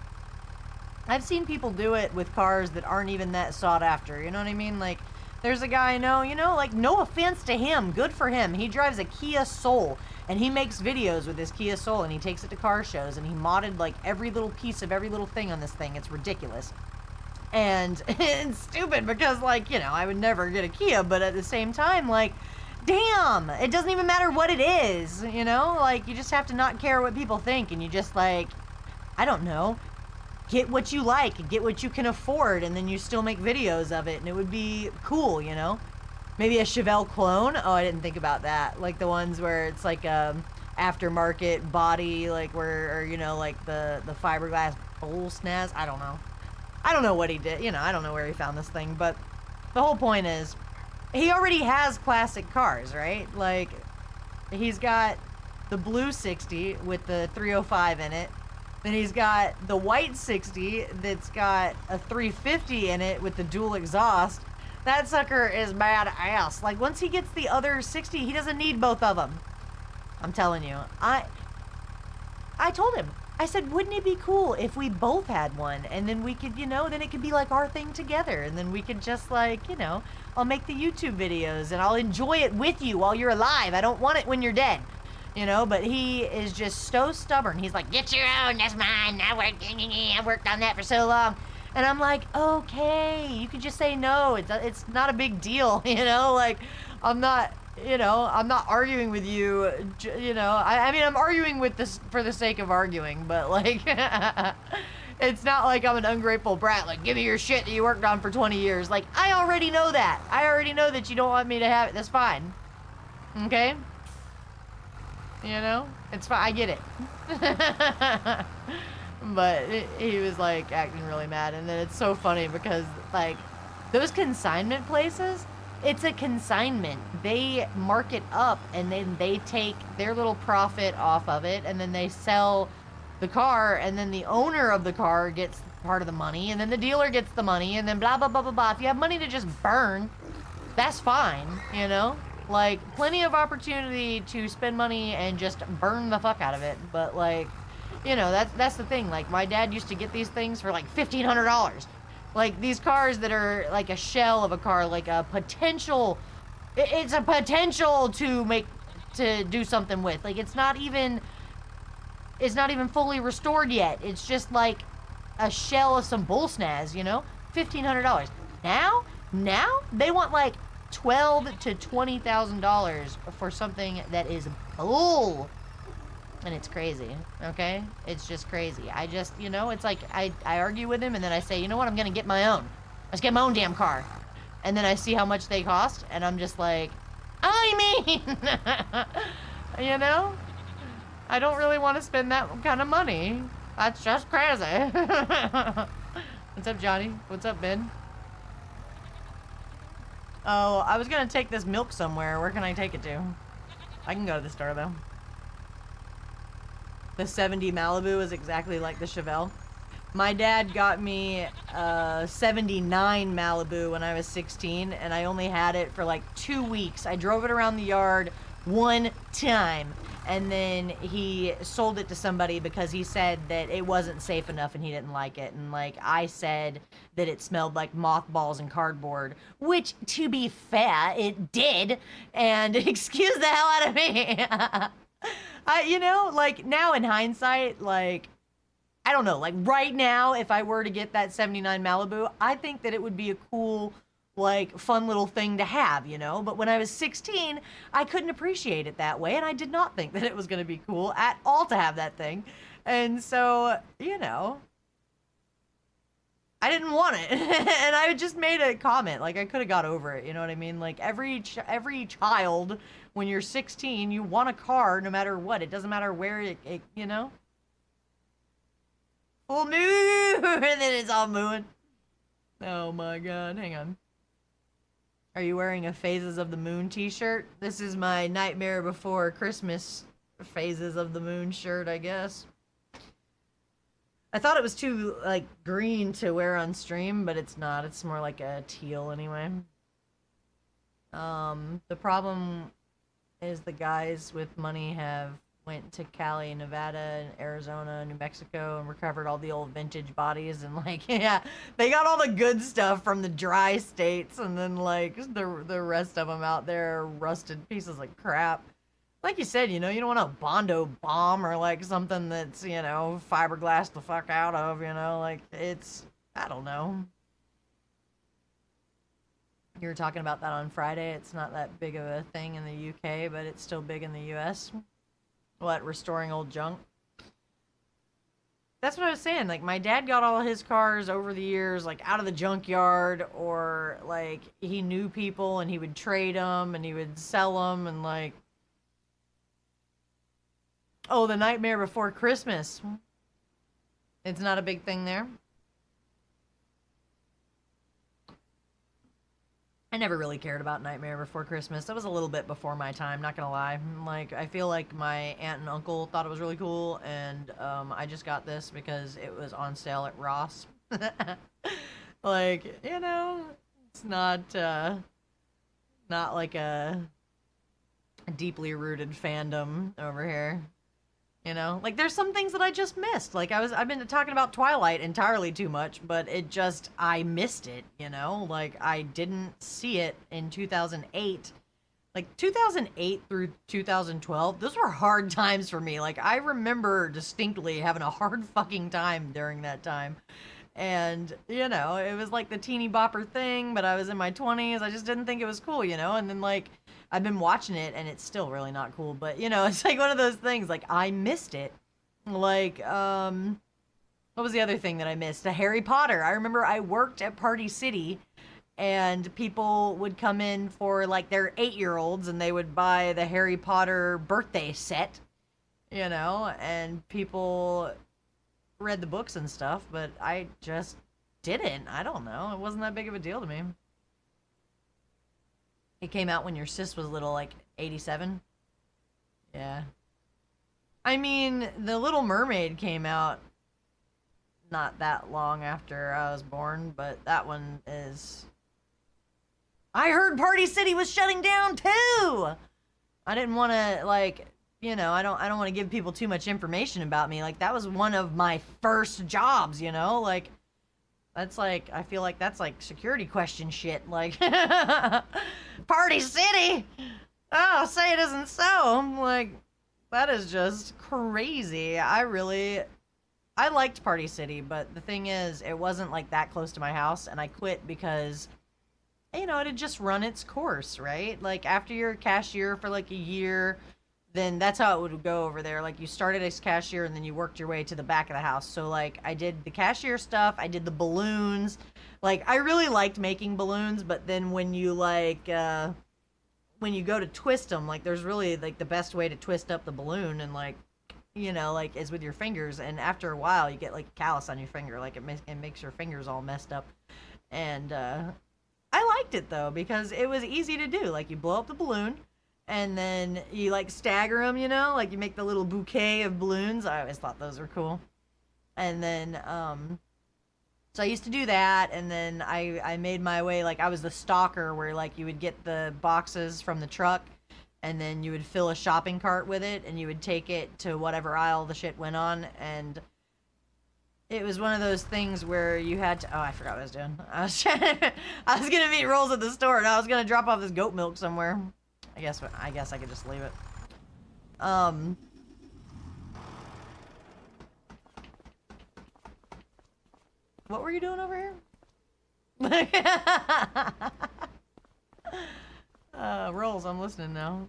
I've seen people do it with cars that aren't even that sought after, you know what I mean? Like, there's a guy I know, you know, like, no offense to him, good for him. He drives a Kia Soul, and he makes videos with his Kia Soul, and he takes it to car shows, and he modded, like, every little piece of every little thing on this thing. It's ridiculous. And it's stupid because, like, you know, I would never get a Kia, but at the same time, like, damn, it doesn't even matter what it is, you know? Like, you just have to not care what people think, and you just, like, I don't know. Get what you like, get what you can afford, and then you still make videos of it, and it would be cool, you know? Maybe a Chevelle clone? Oh, I didn't think about that. Like the ones where it's like aftermarket body, like where, or you know, like the fiberglass bowl snaz. I don't know. I don't know what he did. You know, I don't know where he found this thing, but the whole point is he already has classic cars, right? Like he's got the blue 60 with the 305 in it. Then he's got the white 60 that's got a 350 in it with the dual exhaust. That sucker is badass. Like once he gets the other 60, he doesn't need both of them. I'm telling you. I told him. I said, wouldn't it be cool if we both had one? And then we could, you know, then it could be like our thing together. And then we could just like, you know, I'll make the YouTube videos and I'll enjoy it with you while you're alive. I don't want it when you're dead. You know, but he is just so stubborn. He's like, get your own, that's mine. I worked on that for so long. And I'm like, okay, you could just say no. It's not a big deal, you know? Like, I'm not, you know, I'm not arguing with you, you know? I mean, I'm arguing with this for the sake of arguing, but like, it's not like I'm an ungrateful brat. Like, give me your shit that you worked on for 20 years. Like, I already know that. I already know that you don't want me to have it. That's fine. Okay? You know? It's fine. I get it. But he was like acting really mad. And then it's so funny because like those consignment places, it's a consignment. They mark it up and then they take their little profit off of it and then they sell the car and then the owner of the car gets part of the money and then the dealer gets the money and then blah, blah, blah, blah, blah. If you have money to just burn, that's fine, you know? Like, plenty of opportunity to spend money and just burn the fuck out of it. But, like, you know, that's the thing. Like, my dad used to get these things for, like, $1,500. Like, these cars that are, like, a shell of a car. Like, a potential... It's a potential to do something with. Like, it's not even fully restored yet. It's just, like, a shell of some bull snaz, you know? $1,500. Now, they want, like... $12,000 to $20,000 for something that is bull, and it's crazy. Okay, it's just crazy. I just, you know, it's like I argue with him, and then I say, you know what, I'm gonna get my own. Let's get my own damn car, and then I see how much they cost, and I'm just like, I mean, you know, I don't really want to spend that kind of money. That's just crazy. What's up, Johnny? What's up, Ben? Oh, I was gonna take this milk somewhere. Where can I take it to? I can go to the store, though. The 70 Malibu is exactly like the Chevelle. My dad got me a 79 Malibu when I was 16, and I only had it for like 2 weeks. I drove it around the yard one time, and then he sold it to somebody because he said that it wasn't safe enough and he didn't like it. And like I said that it smelled like mothballs and cardboard, which to be fair, it did. And excuse the hell out of me. You know, like now in hindsight, like, I don't know, like right now, if I were to get that 79 Malibu, I think that it would be a cool, like, fun little thing to have, you know? But when I was 16, I couldn't appreciate it that way, and I did not think that it was going to be cool at all to have that thing. And so, you know, I didn't want it. And I just made a comment, like, I could have got over it, you know what I mean? Like, every child, when you're 16, you want a car no matter what. It doesn't matter where it you know? Full moon! And then it's all mooing. Oh my god, hang on. Are you wearing a Phases of the Moon t-shirt? This is my Nightmare Before Christmas Phases of the Moon shirt, I guess. I thought it was too, like, green to wear on stream, but it's not. It's more like a teal anyway. The problem is the guys with money have went to Cali, Nevada, and Arizona, New Mexico, and recovered all the old vintage bodies, and like, yeah, they got all the good stuff from the dry states, and then like the rest of them out there are rusted pieces of crap. Like you said, you know, you don't want a Bondo bomb or like something that's, you know, fiberglass the fuck out of, you know, like it's, I don't know. You were talking about that on Friday. It's not that big of a thing in the UK, but it's still big in the US. What, restoring old junk? that's what I was saying. Like, my dad got all his cars over the years, like, out of the junkyard, or, like, he knew people and he would trade them and he would sell them, and, like, oh, The Nightmare Before Christmas. It's not a big thing there. I never really cared about Nightmare Before Christmas. That was a little bit before my time, not gonna lie. Like, I feel like my aunt and uncle thought it was really cool, and I just got this because it was on sale at Ross. Like, you know, it's not like a deeply rooted fandom over here. You know, like, there's some things that I just missed. Like, I've been talking about Twilight entirely too much, but I missed it, you know? Like, I didn't see it in 2008. Like, 2008 through 2012, those were hard times for me. Like, I remember distinctly having a hard fucking time during that time. And, you know, it was like the teeny bopper thing, but I was in my 20s. I just didn't think it was cool, you know? And then, like, I've been watching it, and it's still really not cool. But, you know, it's like one of those things. Like, I missed it. Like, what was the other thing that I missed? The Harry Potter. I remember I worked at Party City, and people would come in for, like, their 8-year-olds, and they would buy the Harry Potter birthday set, you know? And people read the books and stuff, but I just didn't. I don't know. It wasn't that big of a deal to me. It came out when your sis was little, like 87. Yeah. I mean, The Little Mermaid came out not that long after I was born, but that one is... I heard Party City was shutting down too! I didn't want to, like, you know, I don't want to give people too much information about me. Like, that was one of my first jobs, you know? Like, that's like, I feel like that's like security question shit. Like, Party City? Oh, say it isn't so. I'm like, that is just crazy. I liked Party City, but the thing is, it wasn't like that close to my house, and I quit because, you know, it had just run its course, right? Like, after you're a cashier for like a year, then that's how it would go over there. Like, you started as cashier and then you worked your way to the back of the house. So, like, I did the cashier stuff, I did the balloons. Like, I really liked making balloons, but then when you, like, when you go to twist them, like, there's really, like, the best way to twist up the balloon, and, like, you know, like, is with your fingers, and after a while, you get, like, a callus on your finger. Like, it makes your fingers all messed up. And, I liked it, though, because it was easy to do. Like, you blow up the balloon, and then you, like, stagger them, you know? Like, you make the little bouquet of balloons. I always thought those were cool. And then, so I used to do that, and then I made my way, like, I was the stalker where, like, you would get the boxes from the truck, and then you would fill a shopping cart with it, and you would take it to whatever aisle the shit went on, and it was one of those things where you had to, oh, I forgot what I was doing. I was gonna meet Rolls at the store, and I was gonna drop off this goat milk somewhere. I guess I could just leave it. What were you doing over here? Rolls, I'm listening now.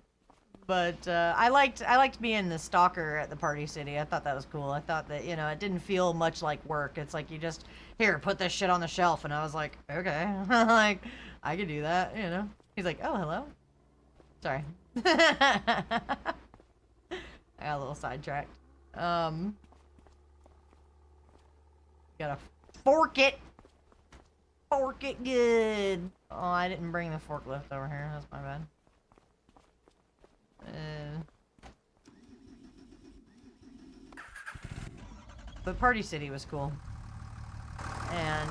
But I liked being the stalker at the Party City. I thought that was cool. I thought that, you know, it didn't feel much like work. It's like, you just, here, put this shit on the shelf. And I was like, okay. Like, I could do that, you know. He's like, oh, hello. Sorry. I got a little sidetracked. Gotta fork it. Fork it good. Oh, I didn't bring the forklift over here. That's my bad. But Party City was cool. And,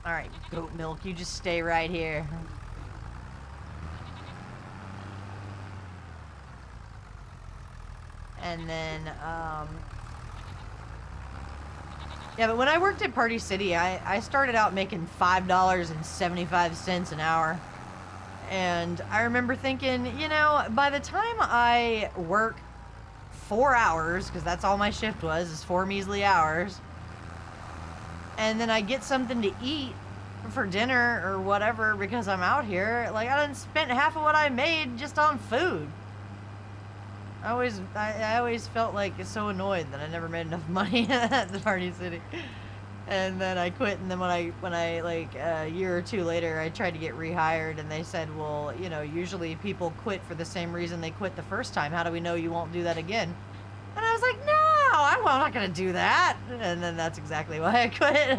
alright, goat milk, you just stay right here. And then, yeah, but when I worked at Party City, I started out making $5.75 an hour. And I remember thinking, you know, by the time I work 4 hours, because that's all my shift was, is 4 measly hours, and then I get something to eat for dinner or whatever because I'm out here, like, I done spent half of what I made just on food. I always felt like so annoyed that I never made enough money at the Party City. And then I quit, and then when I like a year or two later, I tried to get rehired, and they said, well, you know, usually people quit for the same reason they quit the first time. How do we know you won't do that again? And I was like, no, I'm not gonna do that. And then that's exactly why I quit.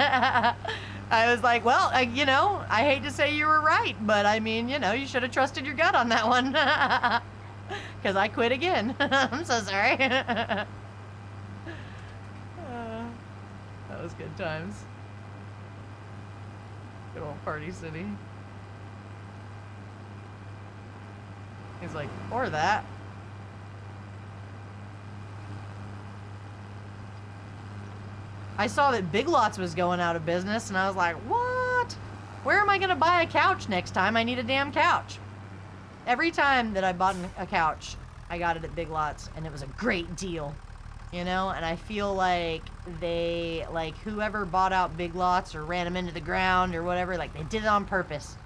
I was like, well, you know, I hate to say you were right, but I mean, you know, you should have trusted your gut on that one. Because I quit again. I'm so sorry. That was good times. Good old Party City. He's like, or that. I saw that Big Lots was going out of business, and I was like, what? Where am I going to buy a couch next time I need a damn couch? Every time that I bought a couch, I got it at Big Lots, and it was a great deal, you know? And I feel like they, like, whoever bought out Big Lots or ran them into the ground or whatever, like, they did it on purpose.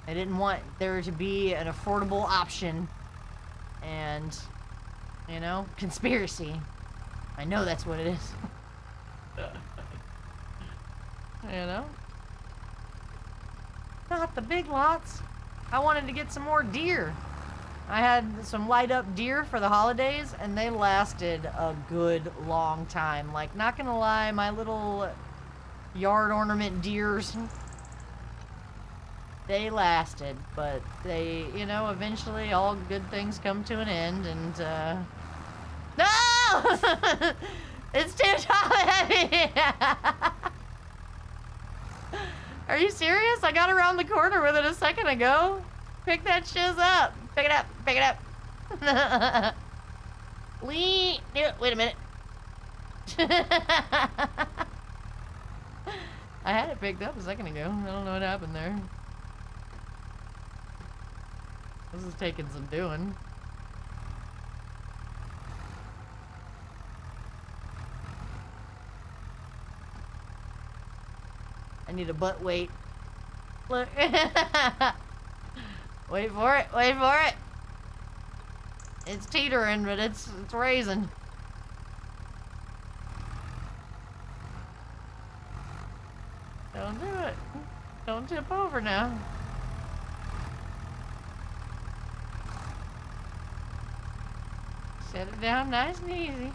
They didn't want there to be an affordable option. And, you know, conspiracy. I know that's what it is. You know? Not the Big Lots. I wanted to get some more deer. I had some light up deer for the holidays, and they lasted a good long time. Like, not gonna lie, my little yard ornament deers, they lasted, but they, you know, eventually all good things come to an end, and, no! It's too heavy! Are you serious? I got around the corner with it a second ago. Pick that shiz up. Pick it up. Pick it up. Wait a minute. I had it picked up a second ago. I don't know what happened there. This is taking some doing. I need a butt weight. Look. Wait for it. Wait for it. It's teetering, but it's raising. Don't do it. Don't tip over now. Set it down nice and easy.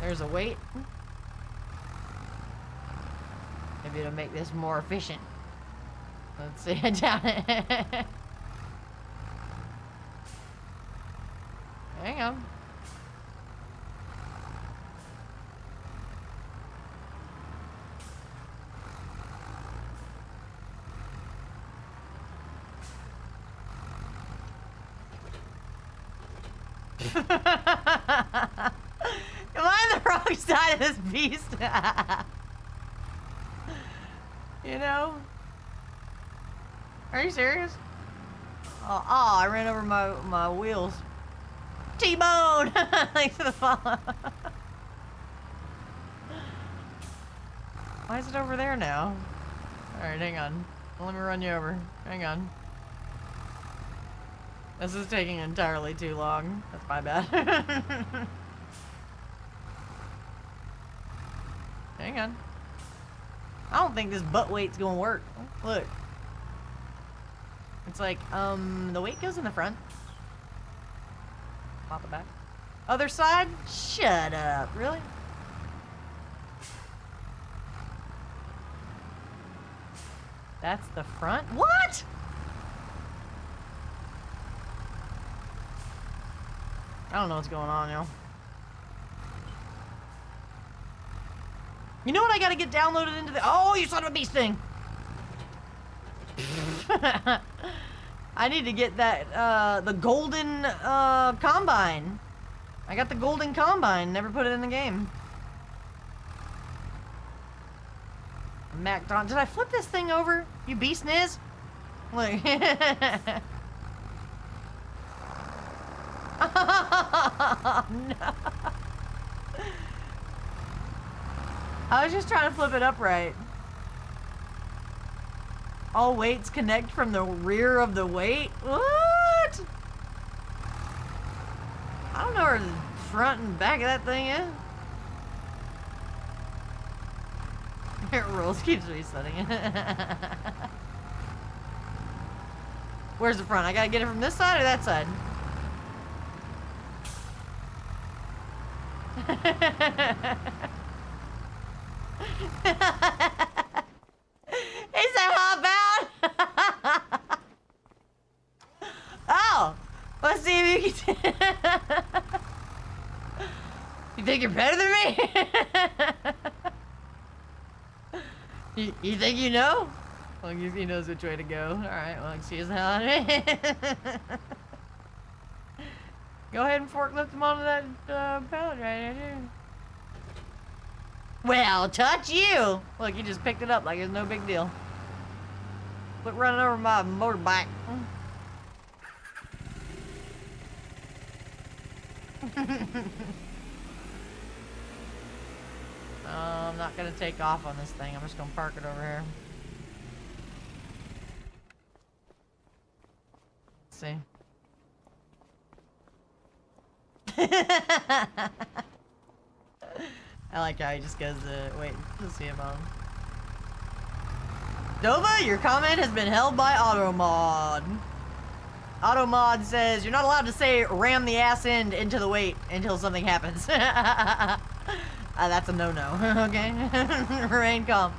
There's a weight. Maybe it'll make this more efficient. Let's see it down. Hang on. Am I on the wrong side of this beast? You know? Are you serious? Oh, I ran over my wheels. T-bone! Thanks for the follow. Why is it over there now? Alright, hang on. Let me run you over. Hang on. This is taking entirely too long. That's my bad. Hang on. I don't think this butt weight's gonna work. Look. It's like, the weight goes in the front. Not the back. Other side? Shut up. Really? That's the front? What? I don't know what's going on, y'all. You know what I gotta get downloaded into the... Oh, you son of a beast thing! I need to get that, the golden, combine. I got the golden combine, never put it in the game. Did I flip this thing over? You beast niz? Look. Oh, no. I was just trying to flip it upright. All weights connect from the rear of the weight? What? I don't know where the front and back of that thing is. Rolls keeps resetting it. Where's the front? I gotta get it from this side or that side? He said hop out. Oh, let's see if you can. You think you're better than me? You think you know? Well, if he knows which way to go. All right, well, excuse how Go ahead and forklift him onto that pallet right here. Well, touch you! Look, he just picked it up like it's no big deal. Quit running over my motorbike. I'm not gonna take off on this thing. I'm just gonna park it over here. Let's see. I like how he just goes to wait to see him on. Dova, your comment has been held by AutoMod. AutoMod says you're not allowed to say ram the ass end into the weight until something happens. That's a no-no. Okay. Remain calm.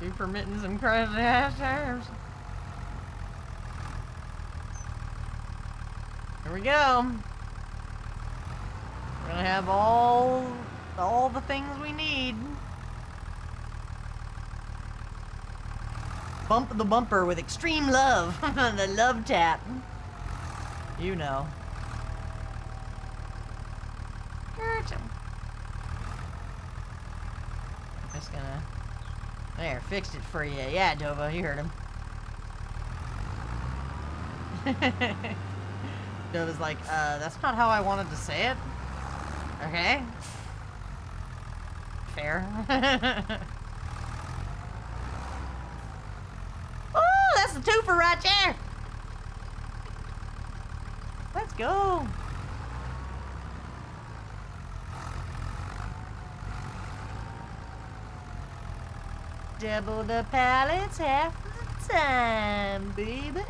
You permitting some crazy ass tires. Here we go. We're gonna have all the things we need. Bump the bumper with extreme love. The love tap. You know. I'm just gonna... There, fixed it for you. Yeah, Dova, you heard him. Dova's like, that's not how I wanted to say it. Okay. Fair. Oh, that's the twofer right there. Let's go. Double the pallets half the time, baby.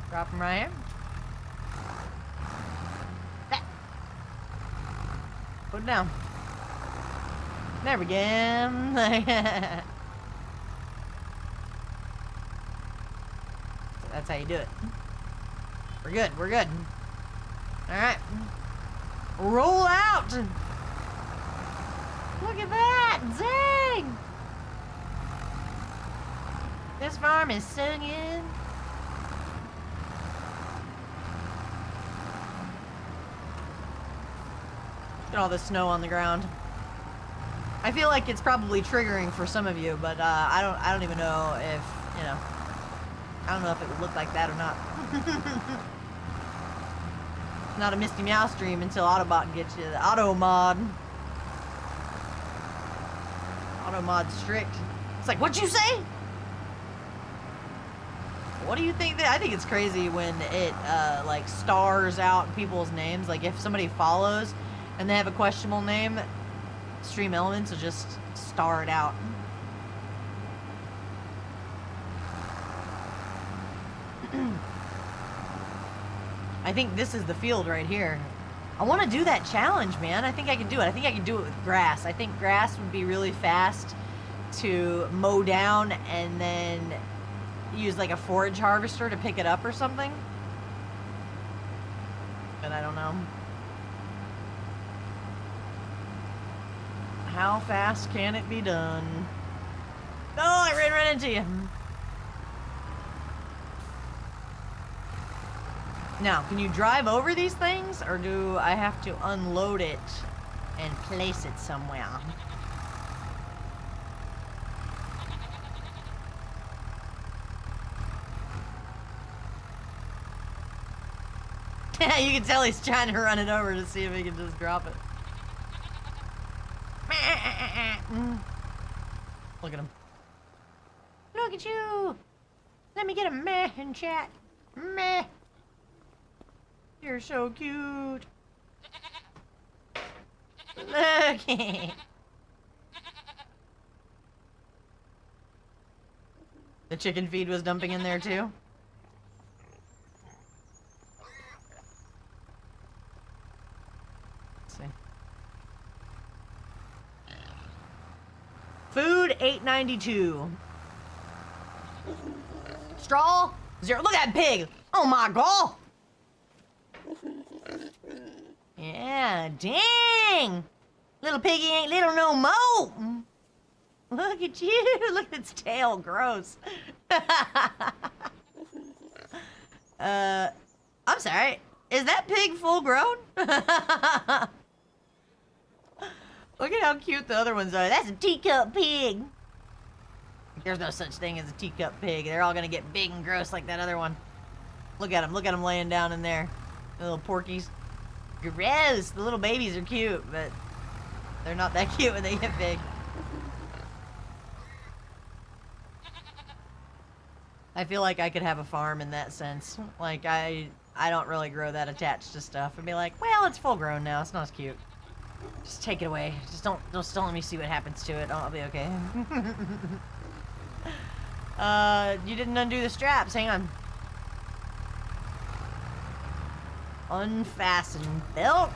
Drop them right here. Back. Put it down. There we go. That's how you do it. We're good, we're good. Alright. Roll out! Look at that! Dang! This farm is so good. Look at all the snow on the ground. I feel like it's probably triggering for some of you, but I don't even know if, you know, I don't know if it would look like that or not. Not a Misty Meow stream until Autobot gets you. The AutoMod. AutoMod's strict. It's like, what'd you say? What do you think? I think it's crazy when it like stars out people's names. Like if somebody follows and they have a questionable name, Stream Elements will just star it out. I think this is the field right here. I want to do that challenge, man. I think I can do it. I think I can do it with grass. I think grass would be really fast to mow down and then use like a forage harvester to pick it up or something. But I don't know. How fast can it be done? Oh, I ran right into you. Now, can you drive over these things, or do I have to unload it and place it somewhere? Yeah, you can tell he's trying to run it over to see if he can just drop it. Look at him. Look at you. Let me get a meh in chat. Meh. You're so cute. Look. The chicken feed was dumping in there too. Let's see. Food $8.92. Straw 0. Look at that pig. Oh my god. Yeah, dang. Little piggy ain't little no more. Look at you. Look at its tail. Gross. I'm sorry. Is that pig full grown? Look at how cute the other ones are. That's a teacup pig. There's no such thing as a teacup pig. They're all gonna get big and gross like that other one. Look at them. Look at them laying down in there. The little porkies. Gross. The little babies are cute, but they're not that cute when they get big. I feel like I could have a farm in that sense. Like, I don't really grow that attached to stuff. I'd be like, well, it's full grown now. It's not as cute. Just take it away. Just don't let me see what happens to it. I'll be okay. You didn't undo the straps. Hang on. Unfasten belt.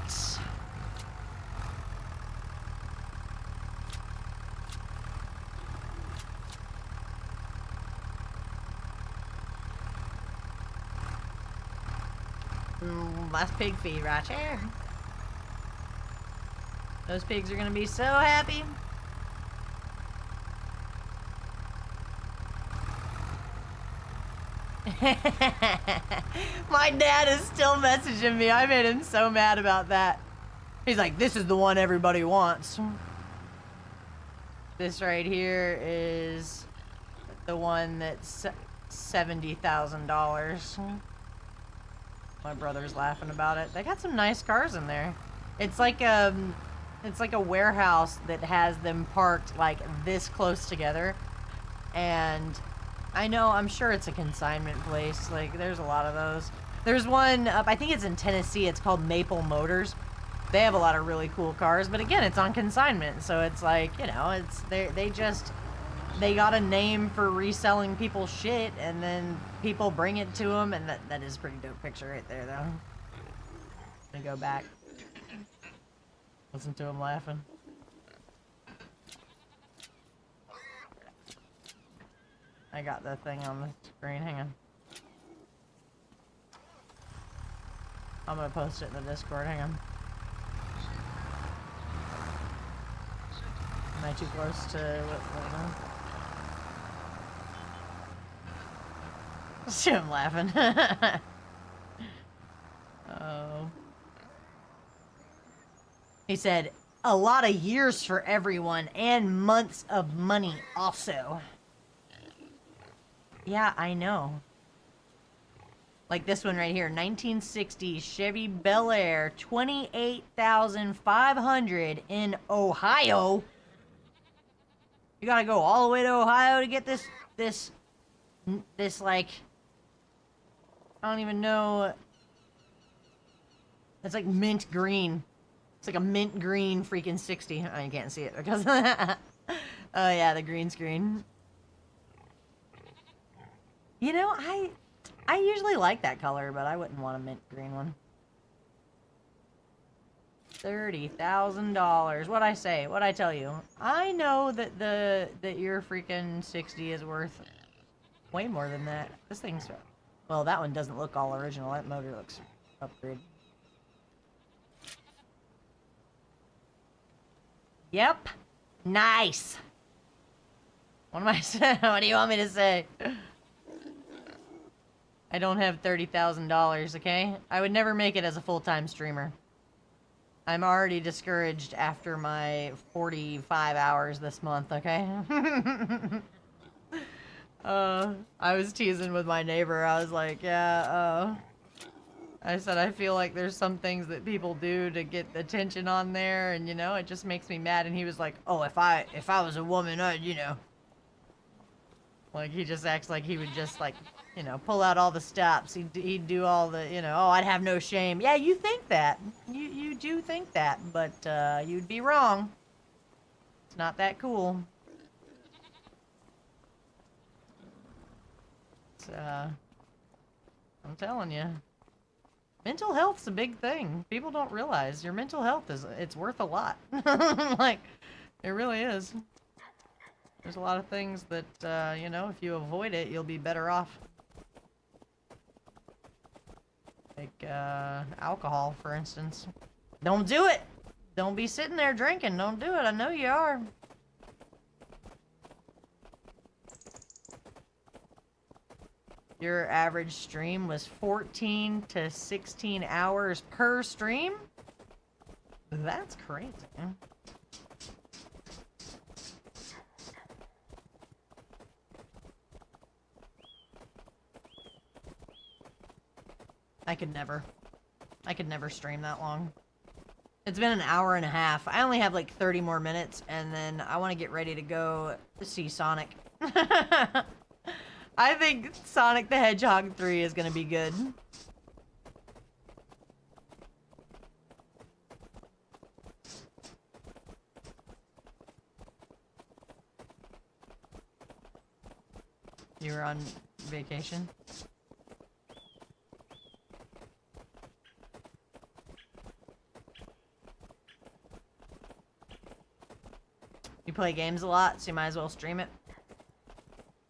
Last pig feed right here. Those pigs are gonna be so happy. My dad is still messaging me. I made him so mad about that. He's like, this is the one everybody wants. This right here is the one that's $70,000. My brother's laughing about it. They got some nice cars in there. It's like a warehouse that has them parked like this close together. And I'm sure it's a consignment place. Like, there's a lot of those. There's one up, I think it's in Tennessee. It's called Maple Motors. They have a lot of really cool cars, but again, it's on consignment. So it's like, it's they got a name for reselling people's shit, and then people bring it to them, and that is a pretty dope picture right there, though. Let me go back. Listen to him laughing. I got the thing on the screen. Hang on. I'm gonna post it in the Discord. Hang on. Am I too close to what? See him laughing. Oh. He said, a lot of years for everyone and months of money also. Yeah, I know. Like this one right here, 1960 Chevy Bel Air, $28,500 in Ohio. You gotta go all the way to Ohio to get this like, I don't even know. It's like mint green. It's like a mint green freaking 60. Oh, you can't see it because oh yeah, the green screen. I usually like that color, but I wouldn't want a mint green one. $30,000. What'd I say? What'd I tell you? I know that that your freaking 60 is worth way more than that. This thing's, well, that one doesn't look all original. That motor looks upgraded. Yep. Nice. What am I saying? What do you want me to say? I don't have $30,000, okay? I would never make it as a full-time streamer. I'm already discouraged after my 45 hours this month, okay? I was teasing with my neighbor. I was like, yeah, I said I feel like there's some things that people do to get attention on there, and you know, it just makes me mad. And he was like, "Oh, if I was a woman, I'd, you know." Like, he just acts like he would just, like, you know, pull out all the stops. He'd do all the, you know, oh, I'd have no shame. Yeah, you think that. You do think that, but you'd be wrong. It's not that cool. It's, I'm telling you. Mental health's a big thing. People don't realize your mental health it's worth a lot. Like, it really is. There's a lot of things that, you know, if you avoid it, you'll be better off. Like, alcohol, for instance. Don't do it! Don't be sitting there drinking. Don't do it. I know you are. Your average stream was 14 to 16 hours per stream? That's crazy. I could never stream that long. It's been an hour and a half. I only have like 30 more minutes, and then I want to get ready to go see Sonic. I think Sonic the Hedgehog 3 is going to be good. You were on vacation? You play games a lot, so you might as well stream it.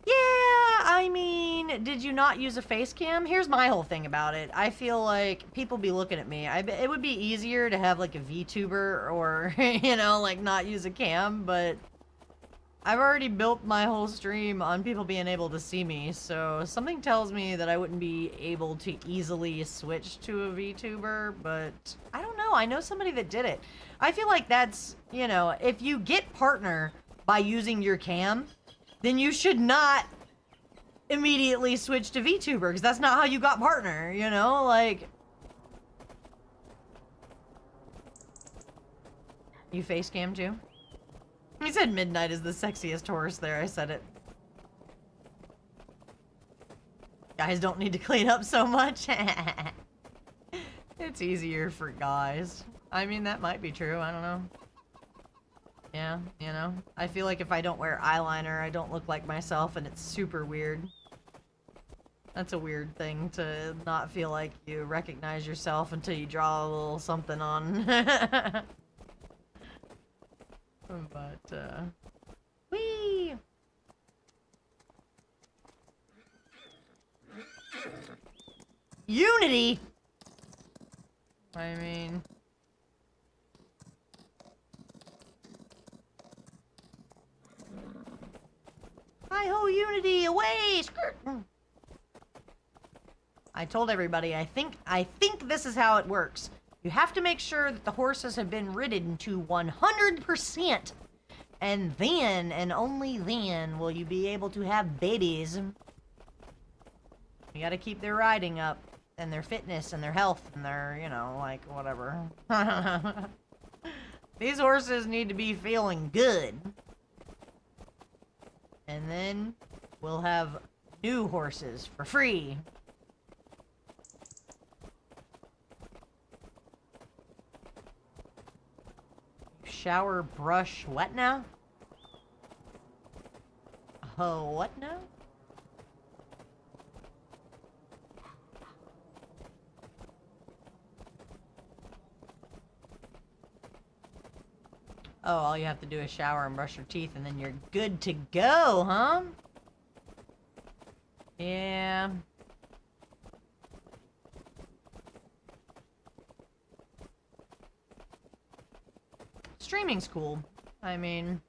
Yeah, I mean, did you not use a face cam? Here's my whole thing about it. I feel like people be looking at me. It would be easier to have like a VTuber or, you know, like not use a cam, but I've already built my whole stream on people being able to see me, so something tells me that I wouldn't be able to easily switch to a VTuber, but I don't know. I know somebody that did it. I feel like that's, you know, if you get partner by using your cam, then you should not immediately switch to VTuber, because that's not how you got partner, you know? Like, you face cam too? He said Midnight is the sexiest horse there. I said it. Guys don't need to clean up so much. It's easier for guys. I mean, that might be true. I don't know. Yeah, you know. I feel like if I don't wear eyeliner, I don't look like myself, and it's super weird. That's a weird thing, to not feel like you recognize yourself until you draw a little something on. But, whee! Unity? I mean... Hi-ho, Unity, away! Skirt! I told everybody, I think this is how it works. You have to make sure that the horses have been ridden to 100%. And then, and only then, will you be able to have babies. You gotta keep their riding up, and their fitness, and their health, and their, you know, like, whatever. These horses need to be feeling good. And then, we'll have new horses for free. Shower, brush, what now? Oh, what now? Oh, all you have to do is shower and brush your teeth and then you're good to go, huh? Yeah. Streaming's cool. I mean,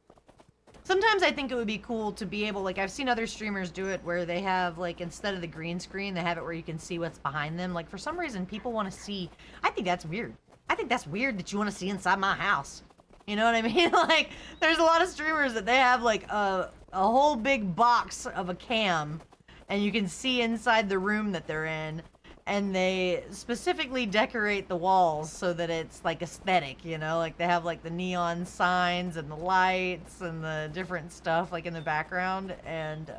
sometimes I think it would be cool to be able, like, I've seen other streamers do it where they have, like, instead of the green screen, they have it where you can see what's behind them. Like, for some reason, people want to see. I think that's weird. I think that's weird that you want to see inside my house. You know what I mean? Like, there's a lot of streamers that they have, like, a whole big box of a cam, and you can see inside the room that they're in. and they specifically decorate the walls so that it's like aesthetic, you know, like they have like the neon signs and the lights and the different stuff like in the background. And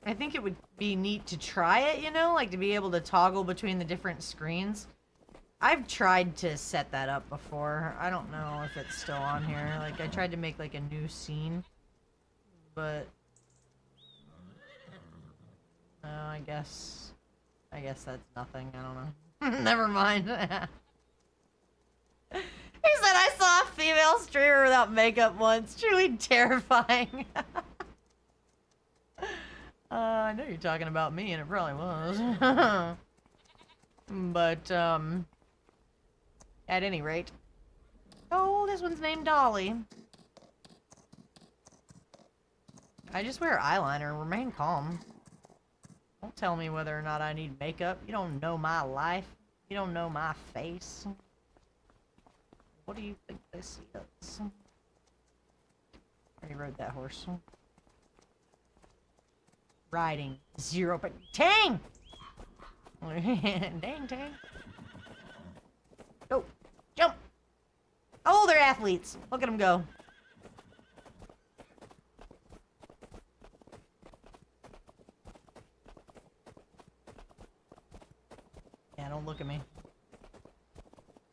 I think it would be neat to try it, you know, like to be able to toggle between the different screens. I've tried to set that up before. I don't know if it's still on here. Like I tried to make like a new scene, but I guess that's nothing. I don't know. Never mind. He said I saw a female streamer without makeup once. Truly terrifying. I know you're talking about me, and it probably was. But at any rate. Oh, this one's named Dolly. I just wear eyeliner. Remain calm. Don't tell me whether or not I need makeup. You don't know my life. You don't know my face. What do you think this is? I already rode that horse. Riding 0, but Tang! Dang, Tang. Go. Jump! Oh, they're athletes. Look at them go. Yeah, don't look at me.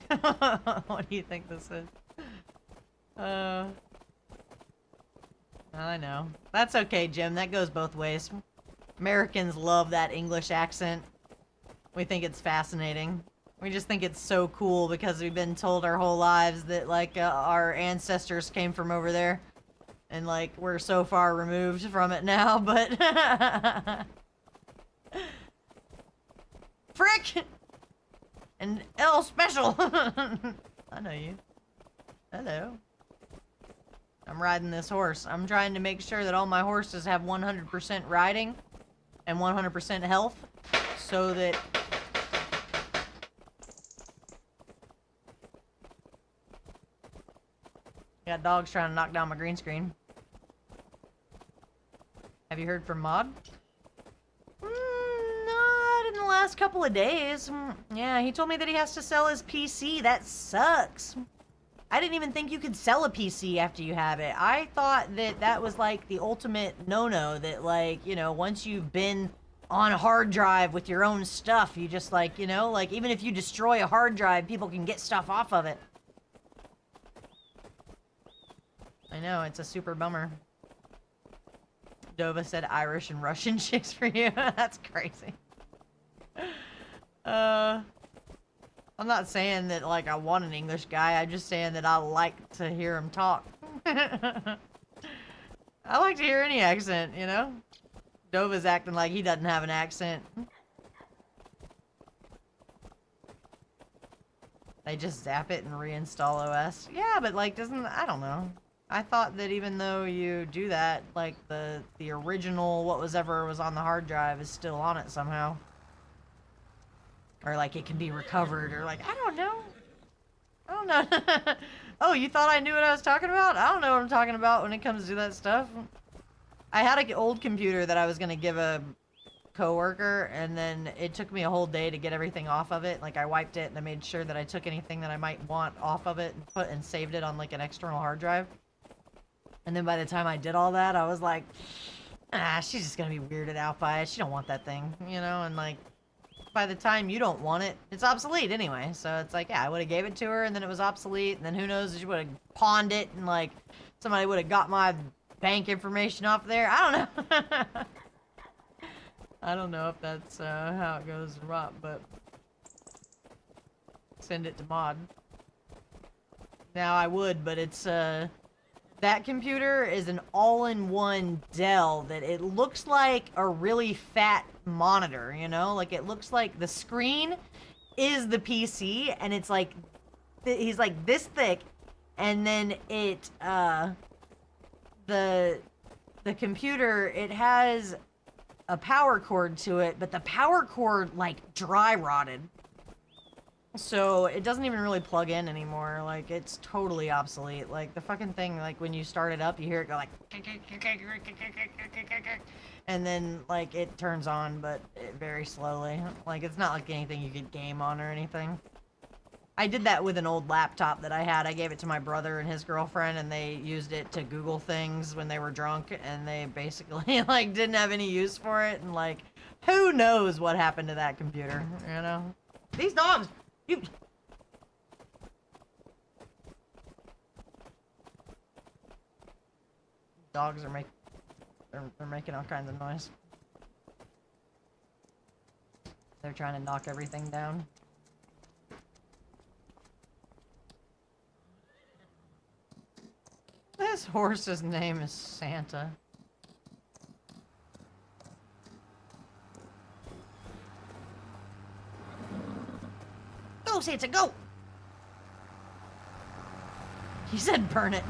What do you think this is? I know. That's okay, Jim. That goes both ways. Americans love that English accent. We think it's fascinating. We just think it's so cool because we've been told our whole lives that, like, our ancestors came from over there. And, like, we're so far removed from it now, but... Frick! And L special! I know you. Hello. I'm riding this horse. I'm trying to make sure that all my horses have 100% riding and 100% health so that... Got dogs trying to knock down my green screen. Have you heard from Mod? Not in the last couple of days. Yeah, he told me that he has to sell his PC. That sucks. I didn't even think you could sell a PC after you have it. I thought that that was like the ultimate no-no, that like, you know, once you've been on a hard drive with your own stuff, you just like, you know, like even if you destroy a hard drive, people can get stuff off of it. I know, it's a super bummer. Dova said Irish and Russian chicks for you. That's crazy. I'm not saying that, like, I want an English guy. I'm just saying that I like to hear him talk. I like to hear any accent, you know? Dova's acting like he doesn't have an accent. They just zap it and reinstall OS. Yeah, but, like, doesn't... I don't know. I thought that even though you do that, like, the original whatever was on the hard drive is still on it somehow. Or, like, it can be recovered, or, like, I don't know. I don't know. Oh, you thought I knew what I was talking about? I don't know what I'm talking about when it comes to that stuff. I had an old computer that I was going to give a coworker, and then it took me a whole day to get everything off of it. Like, I wiped it, and I made sure that I took anything that I might want off of it and saved it on, like, an external hard drive. And then by the time I did all that, I was like, ah, she's just going to be weirded out by it. She don't want that thing, you know? And, like, by the time you don't want it, it's obsolete anyway. So it's like, yeah, I would have gave it to her, and then it was obsolete, and then who knows, she would have pawned it, and, like, somebody would have got my bank information off there. I don't know. I don't know if that's how it goes or what, but send it to Mod. Now I would, but it's that computer is an all-in-one Dell that it looks like a really fat monitor, you know? Like, it looks like the screen is the PC, and it's like, he's like this thick, and then it, the computer, it has a power cord to it, but the power cord, like, dry rotted. So it doesn't even really plug in anymore. Like, it's totally obsolete. Like, the fucking thing, like, when you start it up, you hear it go like... And then, like, it turns on, but very slowly. Like, it's not like anything you could game on or anything. I did that with an old laptop that I had. I gave it to my brother and his girlfriend, and they used it to Google things when they were drunk, and they basically, like, didn't have any use for it, and, like, who knows what happened to that computer, you know? These dogs! You... Dogs are they're making all kinds of noise. They're trying to knock everything down. This horse's name is Santa. Go, Santa, go! He said burn it.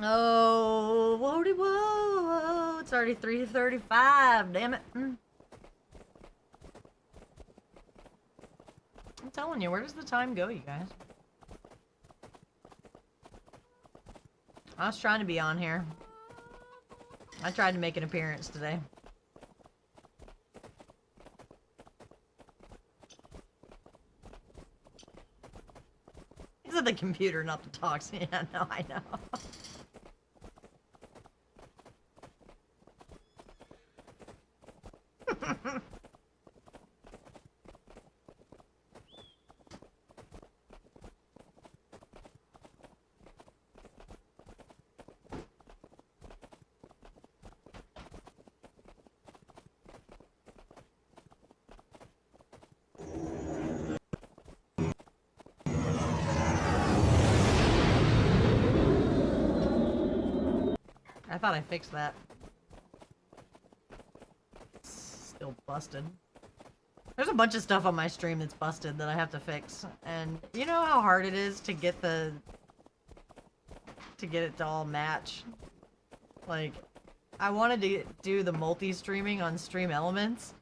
Oh, whoa, it's already 3:35, damn it. I'm telling you, where does the time go, you guys? I was trying to be on here. I tried to make an appearance today. Is it the computer, not the dogs? Yeah, no, I know. I thought I fixed that. Still busted. There's a bunch of stuff on my stream that's busted that I have to fix. And you know how hard it is to get it to all match? Like, I wanted to do the multi-streaming on Stream Elements,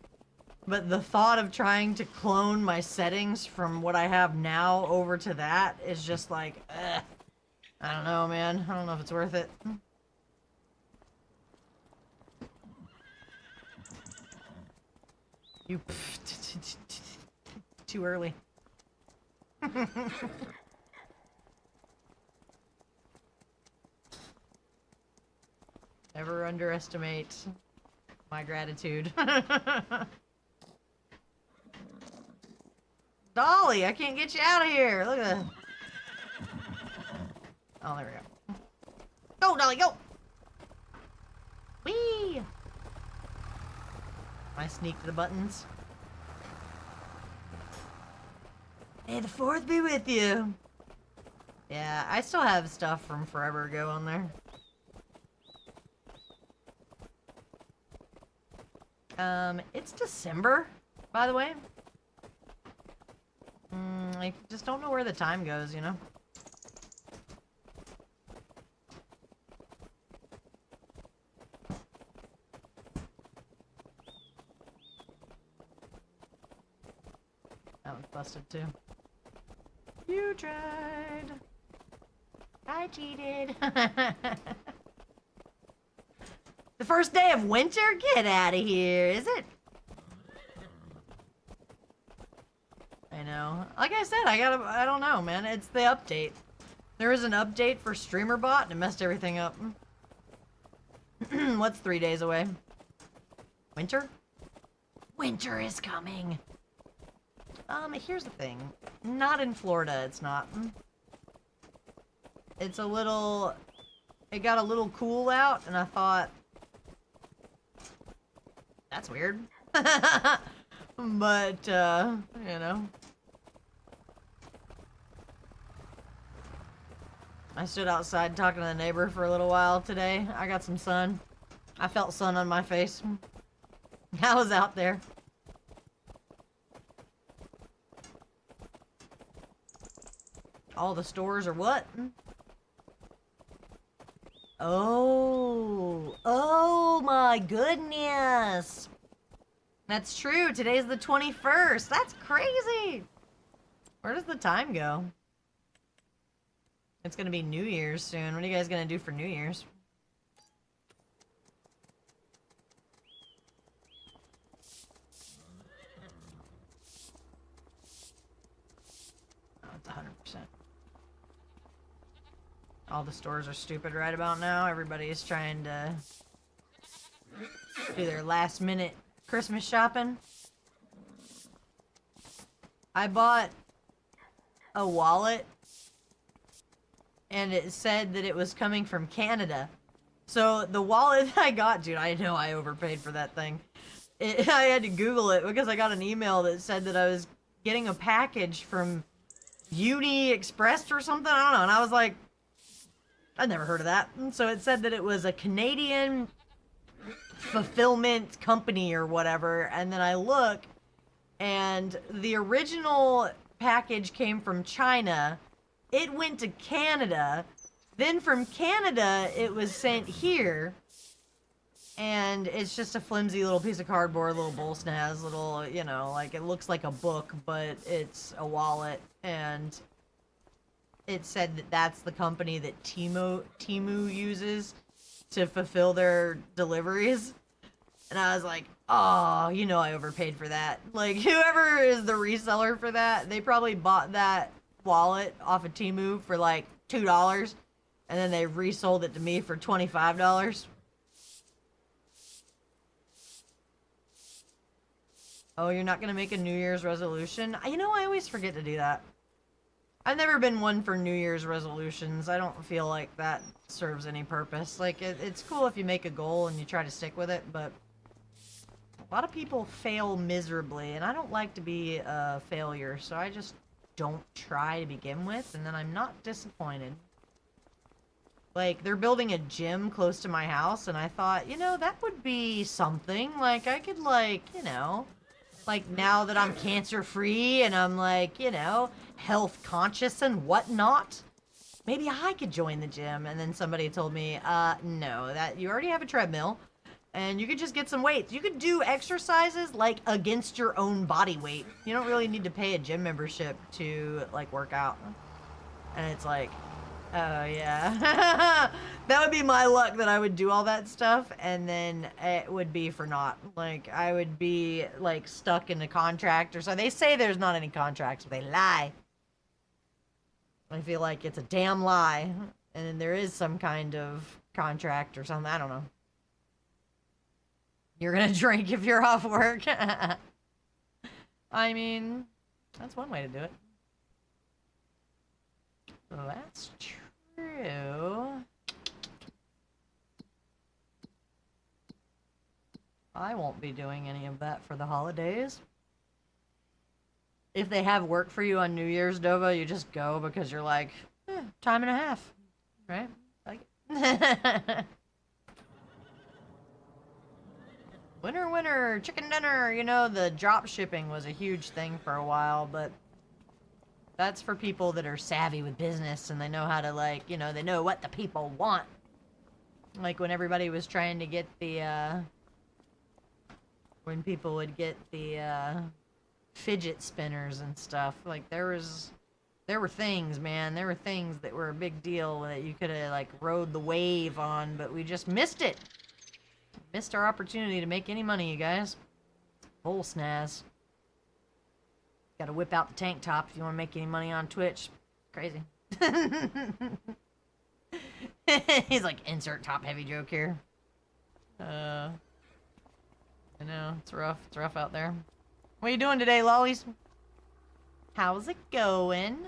but the thought of trying to clone my settings from what I have now over to that is just like, ugh. I don't know, man. I don't know if it's worth it. You too early. Never underestimate my gratitude. Dolly, I can't get you out of here. Look at that. Oh, there we go. Go, Dolly, go! Whee! I sneaked the buttons. May the 4th be with you. Yeah, I still have stuff from forever ago on there. It's December, by the way. I just don't know where the time goes, you know? That one's busted too. You tried. I cheated. The first day of winter? Get out of here, is it? I know. Like I said, I don't know, man. It's the update. There was an update for StreamerBot and it messed everything up. What's 3 days away? Winter? Winter is coming. Here's the thing. Not in Florida, it's not. It's a little... It got a little cool out, and I thought... That's weird. But, you know. I stood outside talking to the neighbor for a little while today. I got some sun. I felt sun on my face. I was out there. All the stores are what? Oh, oh my goodness. That's true. Today's the 21st. That's crazy. Where does the time go? It's gonna be New Year's soon. What are you guys gonna do for New Year's? Oh, it's 100%. All the stores are stupid right about now. Everybody's trying to do their last minute Christmas shopping. I bought a wallet and it said that it was coming from Canada. So the wallet that I got, dude, I know I overpaid for that thing. I had to Google it because I got an email that said that I was getting a package from Uni Express or something. I don't know. And I was like, I'd never heard of that. And so it said that it was a Canadian fulfillment company or whatever. And then I look, and the original package came from China. It went to Canada. Then from Canada, it was sent here. And it's just a flimsy little piece of cardboard, little bull snaz, little, you know, like it looks like a book, but it's a wallet. And it said that that's the company that Temu uses to fulfill their deliveries. And I was like, oh, you know I overpaid for that. Like, whoever is the reseller for that, they probably bought that wallet off of Temu for like $2, and then they resold it to me for $25. Oh, you're not gonna make a New Year's resolution? You know, I always forget to do that. I've never been one for New Year's resolutions. I don't feel like that serves any purpose. Like, it's cool if you make a goal and you try to stick with it, but a lot of people fail miserably, and I don't like to be a failure, so I just don't try to begin with, and then I'm not disappointed. Like, they're building a gym close to my house, and I thought, you know, that would be something. Like, I could, like, you know, like, now that I'm cancer-free and I'm, like, you know, health-conscious and whatnot, maybe I could join the gym. And then somebody told me, no, that you already have a treadmill, and you could just get some weights. You could do exercises, like, against your own body weight. You don't really need to pay a gym membership to, like, work out. And it's like, oh, yeah. That would be my luck, that I would do all that stuff, and then it would be for naught. Like, I would be, like, stuck in a contract or so. They say there's not any contracts, but they lie. I feel like it's a damn lie. And then there is some kind of contract or something. I don't know. You're gonna drink if you're off work. I mean, that's one way to do it. Well, that's true. I won't be doing any of that for the holidays. If they have work for you on New Year's, Dova, you just go because you're like, time and a half, right? Like it. Winner, winner, chicken dinner. You know, the drop shipping was a huge thing for a while, but that's for people that are savvy with business and they know how to, like, you know, they know what the people want. Like when everybody was trying to get the, when people would get the, fidget spinners and stuff. Like, there were things, man. There were things that were a big deal that you could have, like, rode the wave on, but we just missed it. Missed our opportunity to make any money, you guys. Bull snaz. Gotta whip out the tank top if you want to make any money on Twitch. Crazy. He's like, insert top heavy joke here. I know, it's rough. It's rough out there. What are you doing today, lollies? How's it going?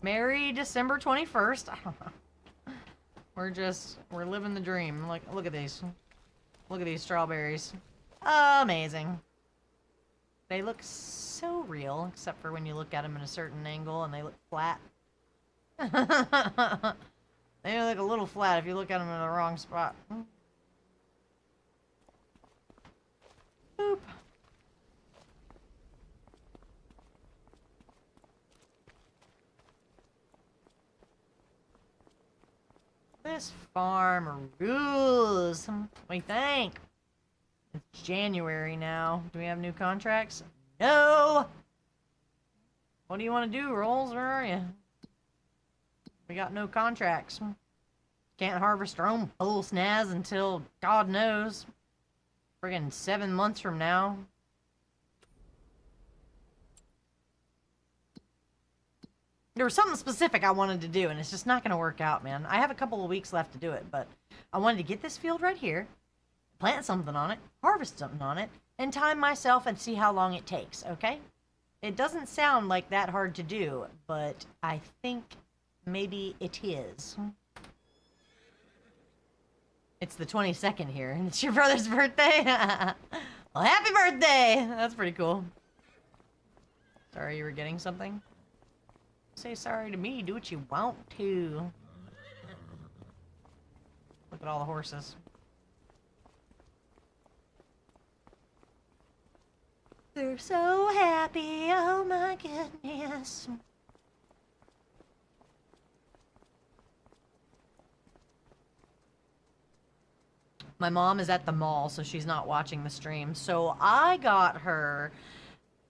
Merry December 21st. We're living the dream. Like, look at these. Look at these strawberries. Amazing. They look so real, except for when you look at them in a certain angle and they look flat. They look a little flat if you look at them in the wrong spot. Boop. This farm rules. What do you think? It's January now. Do we have new contracts? No! What do you want to do, Rolls? Where are you? We got no contracts. Can't harvest our own bull snaz until God knows. Friggin' 7 months from now. There was something specific I wanted to do, and it's just not going to work out, man. I have a couple of weeks left to do it, but I wanted to get this field right here, plant something on it, harvest something on it, and time myself and see how long it takes, okay? It doesn't sound like that hard to do, but I think maybe it is. It's the 22nd here, and it's your brother's birthday? Well, happy birthday! That's pretty cool. Sorry you were getting something? Say sorry to me, do what you want to. Look at all the horses. They're so happy, oh my goodness. My mom is at the mall, so she's not watching the stream. So I got her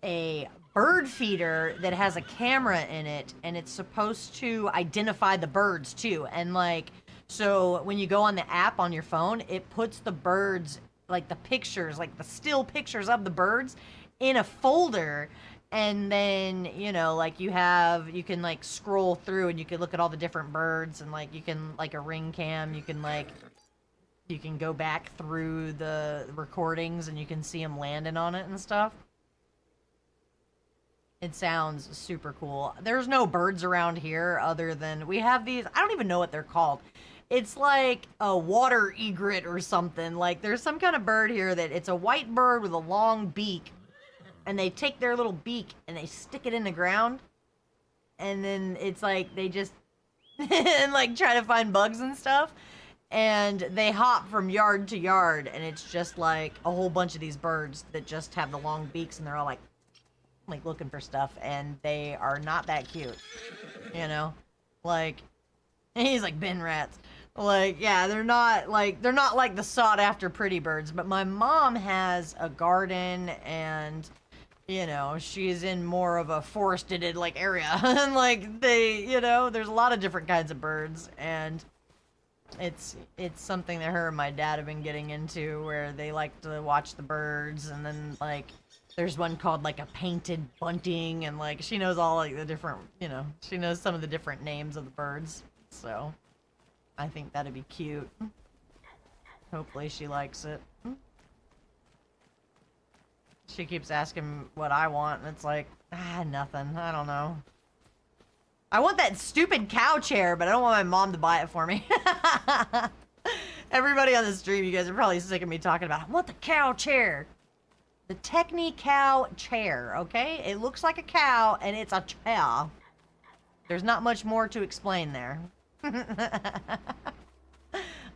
a bird feeder that has a camera in it, and it's supposed to identify the birds too. And like, so when you go on the app on your phone, it puts the birds, like the pictures, like the still pictures of the birds in a folder. And then, you know, like you can like scroll through and you can look at all the different birds, and like you can, like a ring cam, you can go back through the recordings and you can see them landing on it and stuff. It sounds super cool. There's no birds around here other than we have these. I don't even know what they're called. It's like a water egret or something. Like there's some kind of bird here that it's a white bird with a long beak, and they take their little beak and they stick it in the ground, and then it's like they just and like try to find bugs and stuff, and they hop from yard to yard, and it's just like a whole bunch of these birds that just have the long beaks, and they're all like looking for stuff, and they are not that cute, you know? Like, he's like bin rats. Like, yeah, they're not like the sought after pretty birds. But my mom has a garden, and you know, she's in more of a forested like area, and like they, you know, there's a lot of different kinds of birds, and it's something that her and my dad have been getting into, where they like to watch the birds. And then like there's one called like a painted bunting, and like she knows all like the different, you know, she knows some of the different names of the birds. So I think that'd be cute. Hopefully she likes it. She keeps asking what I want, and it's like, nothing. I don't know. I want that stupid cow chair, but I don't want my mom to buy it for me. Everybody on the stream, you guys are probably sick of me talking about, I want the cow chair. The Techni-Cow chair, okay? It looks like a cow, and it's a chair. There's not much more to explain there.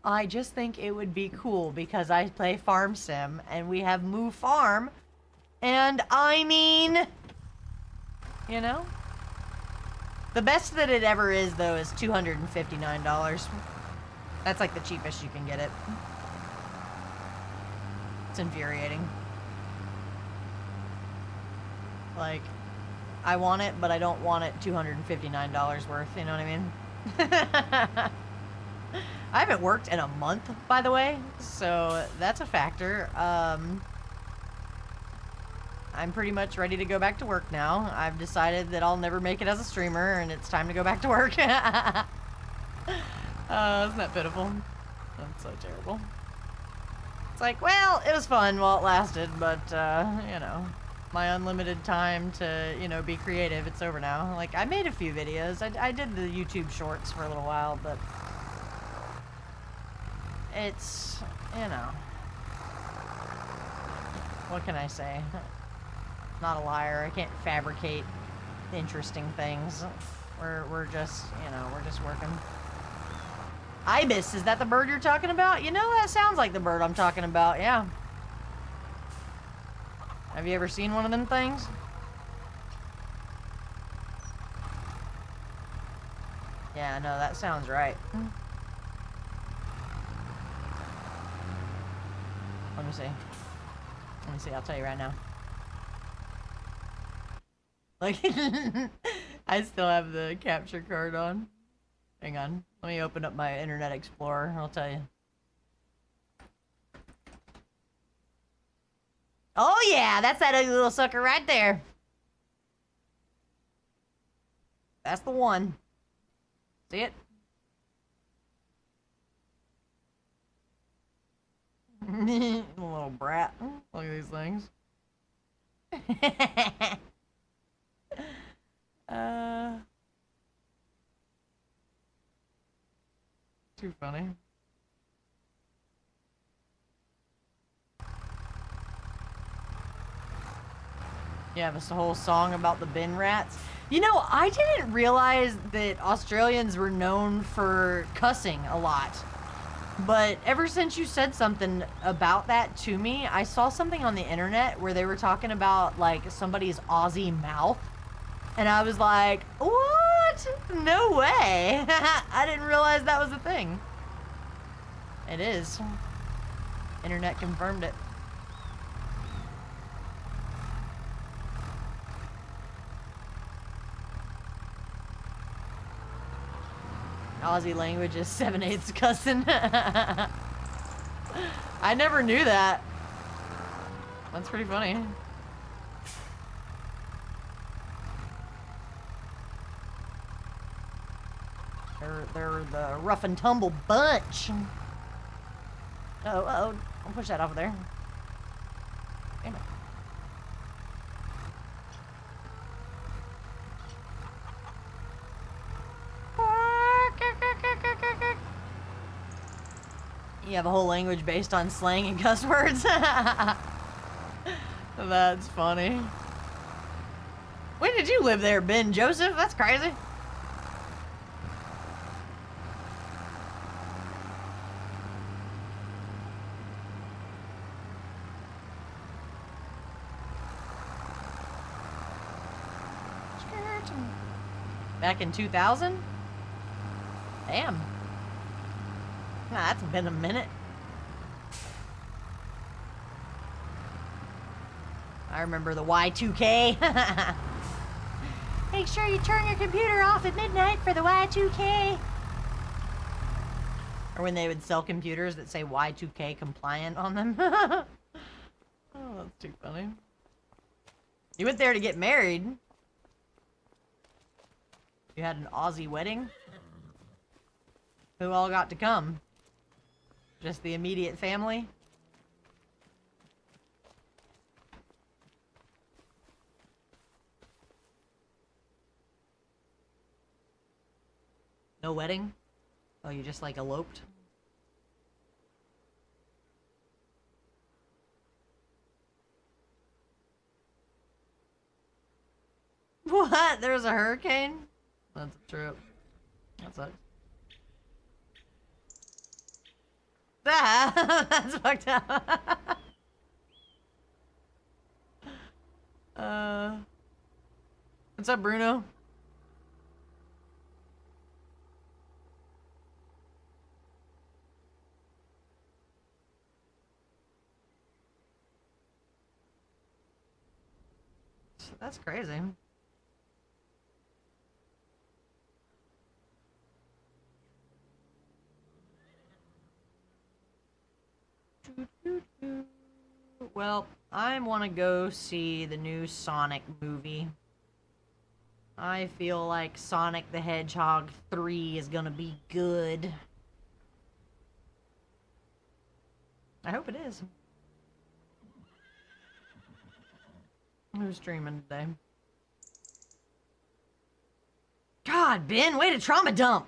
I just think it would be cool because I play Farm Sim, and we have Moo Farm, and I mean, you know? The best that it ever is, though, is $259. That's like the cheapest you can get it. It's infuriating. Like, I want it, but I don't want it $259 worth, you know what I mean? I haven't worked in a month, by the way, so that's a factor. I'm pretty much ready to go back to work now. I've decided that I'll never make it as a streamer, and it's time to go back to work. Isn't that pitiful? That's so terrible. It's like, well, it was fun while it lasted, but, you know, my unlimited time to, you know, be creative, it's over now. Like, I made a few videos. I did the YouTube shorts for a little while, but it's, you know, what can I say? Not a liar. I can't fabricate interesting things. We're just, you know, we're just working. Ibis, is that the bird you're talking about? You know, that sounds like the bird I'm talking about, yeah. Have you ever seen one of them things? Yeah, no, that sounds right. me see. Let me see, I'll tell you right now. Like, I still have the capture card on. Hang on. Let me open up my Internet Explorer. I'll tell you. Oh yeah, that's that ugly little sucker right there. That's the one. See it? Little brat. Look at these things. Too funny. Yeah, it's a whole song about the bin rats. You know, I didn't realize that Australians were known for cussing a lot. But ever since you said something about that to me, I saw something on the internet where they were talking about, like, somebody's Aussie mouth. And I was like, what? No way. I didn't realize that was a thing. It is. Internet confirmed it. Aussie language is 7/8 cussing. I never knew that. That's pretty funny. They're the rough and tumble bunch. Oh, I'll push that off of there. Damn it. You have a whole language based on slang and cuss words. That's funny. When did you live there, Ben Joseph? That's crazy. Back in 2000? Damn. That's been a minute. I remember the Y2K. Make sure you turn your computer off at midnight for the Y2K. Or when they would sell computers that say Y2K compliant on them. Oh, that's too funny. You went there to get married. You had an Aussie wedding. Who all got to come? Just the immediate family? No wedding? Oh, you just like eloped? What? There's a hurricane? That's a trip. That sucks. That's fucked up. What's up, Bruno? That's crazy. Well, I want to go see the new Sonic movie. I feel like Sonic the Hedgehog 3 is gonna be good. I hope it is. Who's streaming today? God, Ben, way to trauma dump.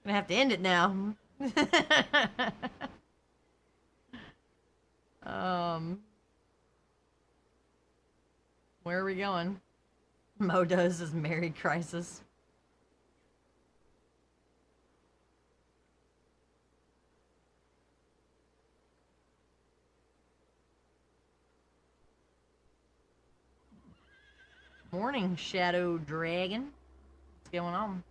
Gonna have to end it now. Where are we going? Modo's is married crisis. Morning, Shadow Dragon. What's going on?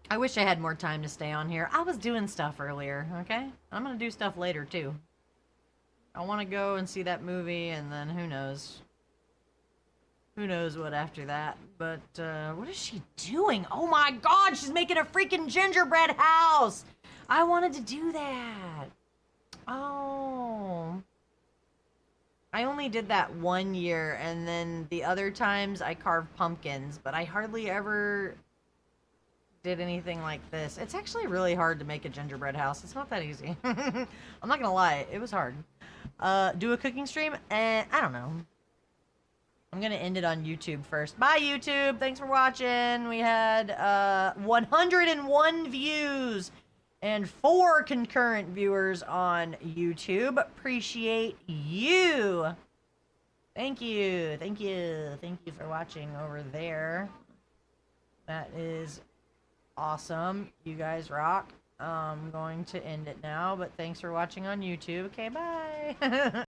I wish I had more time to stay on here. I was doing stuff earlier, okay? I'm gonna do stuff later, too. I want to go and see that movie, and then who knows? Who knows what after that? But, what is she doing? Oh my god, she's making a freaking gingerbread house! I wanted to do that. Oh. I only did that 1 year, and then the other times I carved pumpkins, but I hardly ever did anything like this. It's actually really hard to make a gingerbread house. It's not that easy. I'm not gonna lie, it was hard. Do a cooking stream? I don't know. I'm gonna end it on YouTube first. Bye, YouTube! Thanks for watching! We had, 101 views and 4 concurrent viewers on YouTube. Appreciate you! Thank you, thank you, thank you for watching over there. That is awesome. You guys rock. I'm going to end it now, but thanks for watching on YouTube. Okay, bye!